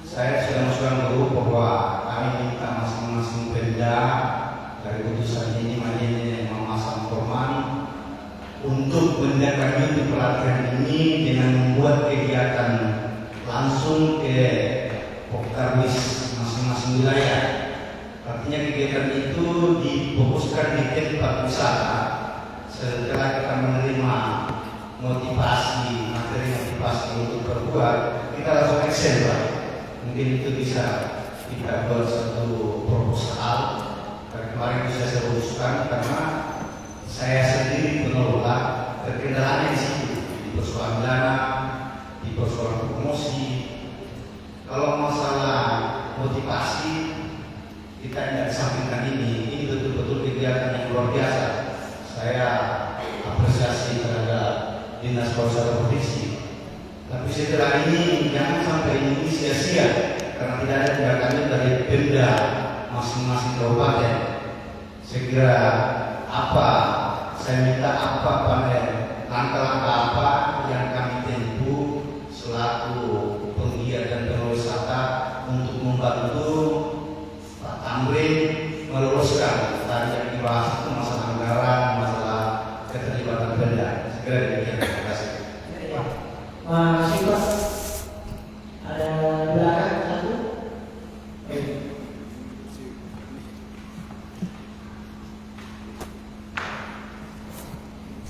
Saya sudah mengusulkan dulu bahwa kami minta masing-masing Pemda dari putusan ini memasang forman untuk menindaklanjuti pelatihan ini dengan membuat kegiatan langsung ke Poktarwis masing-masing wilayah. Artinya kegiatan itu difokuskan di tempat wisata. Setelah kita menerima motivasi, materi motivasi untuk berbuat, kita langsung action Pak. Mungkin itu bisa kita buat satu proposal. Kemarin bisa saya rumuskan karena saya sendiri pengelola terkendalanya di situ, di persoalan dana, di persoalan promosi. Kalau masalah motivasi kita tidak sampaikan ini betul-betul kegiatan yang luar biasa. Saya apresiasi terhadap dinas pariwisata provinsi. Tapi setelah ini jangan sampai ini sia-sia karena tidak ada tindakannya dari Pemda masing-masing kabupaten. Saya kira saya minta langkah-langkah apa yang kami tempuh selaku penggiat dan pariwisata untuk membantu Pak Tamrin meluruskan tadi yang dibahas itu masalah anggaran, masalah keterlibatan Pemda. Segera demikian. Terima kasih.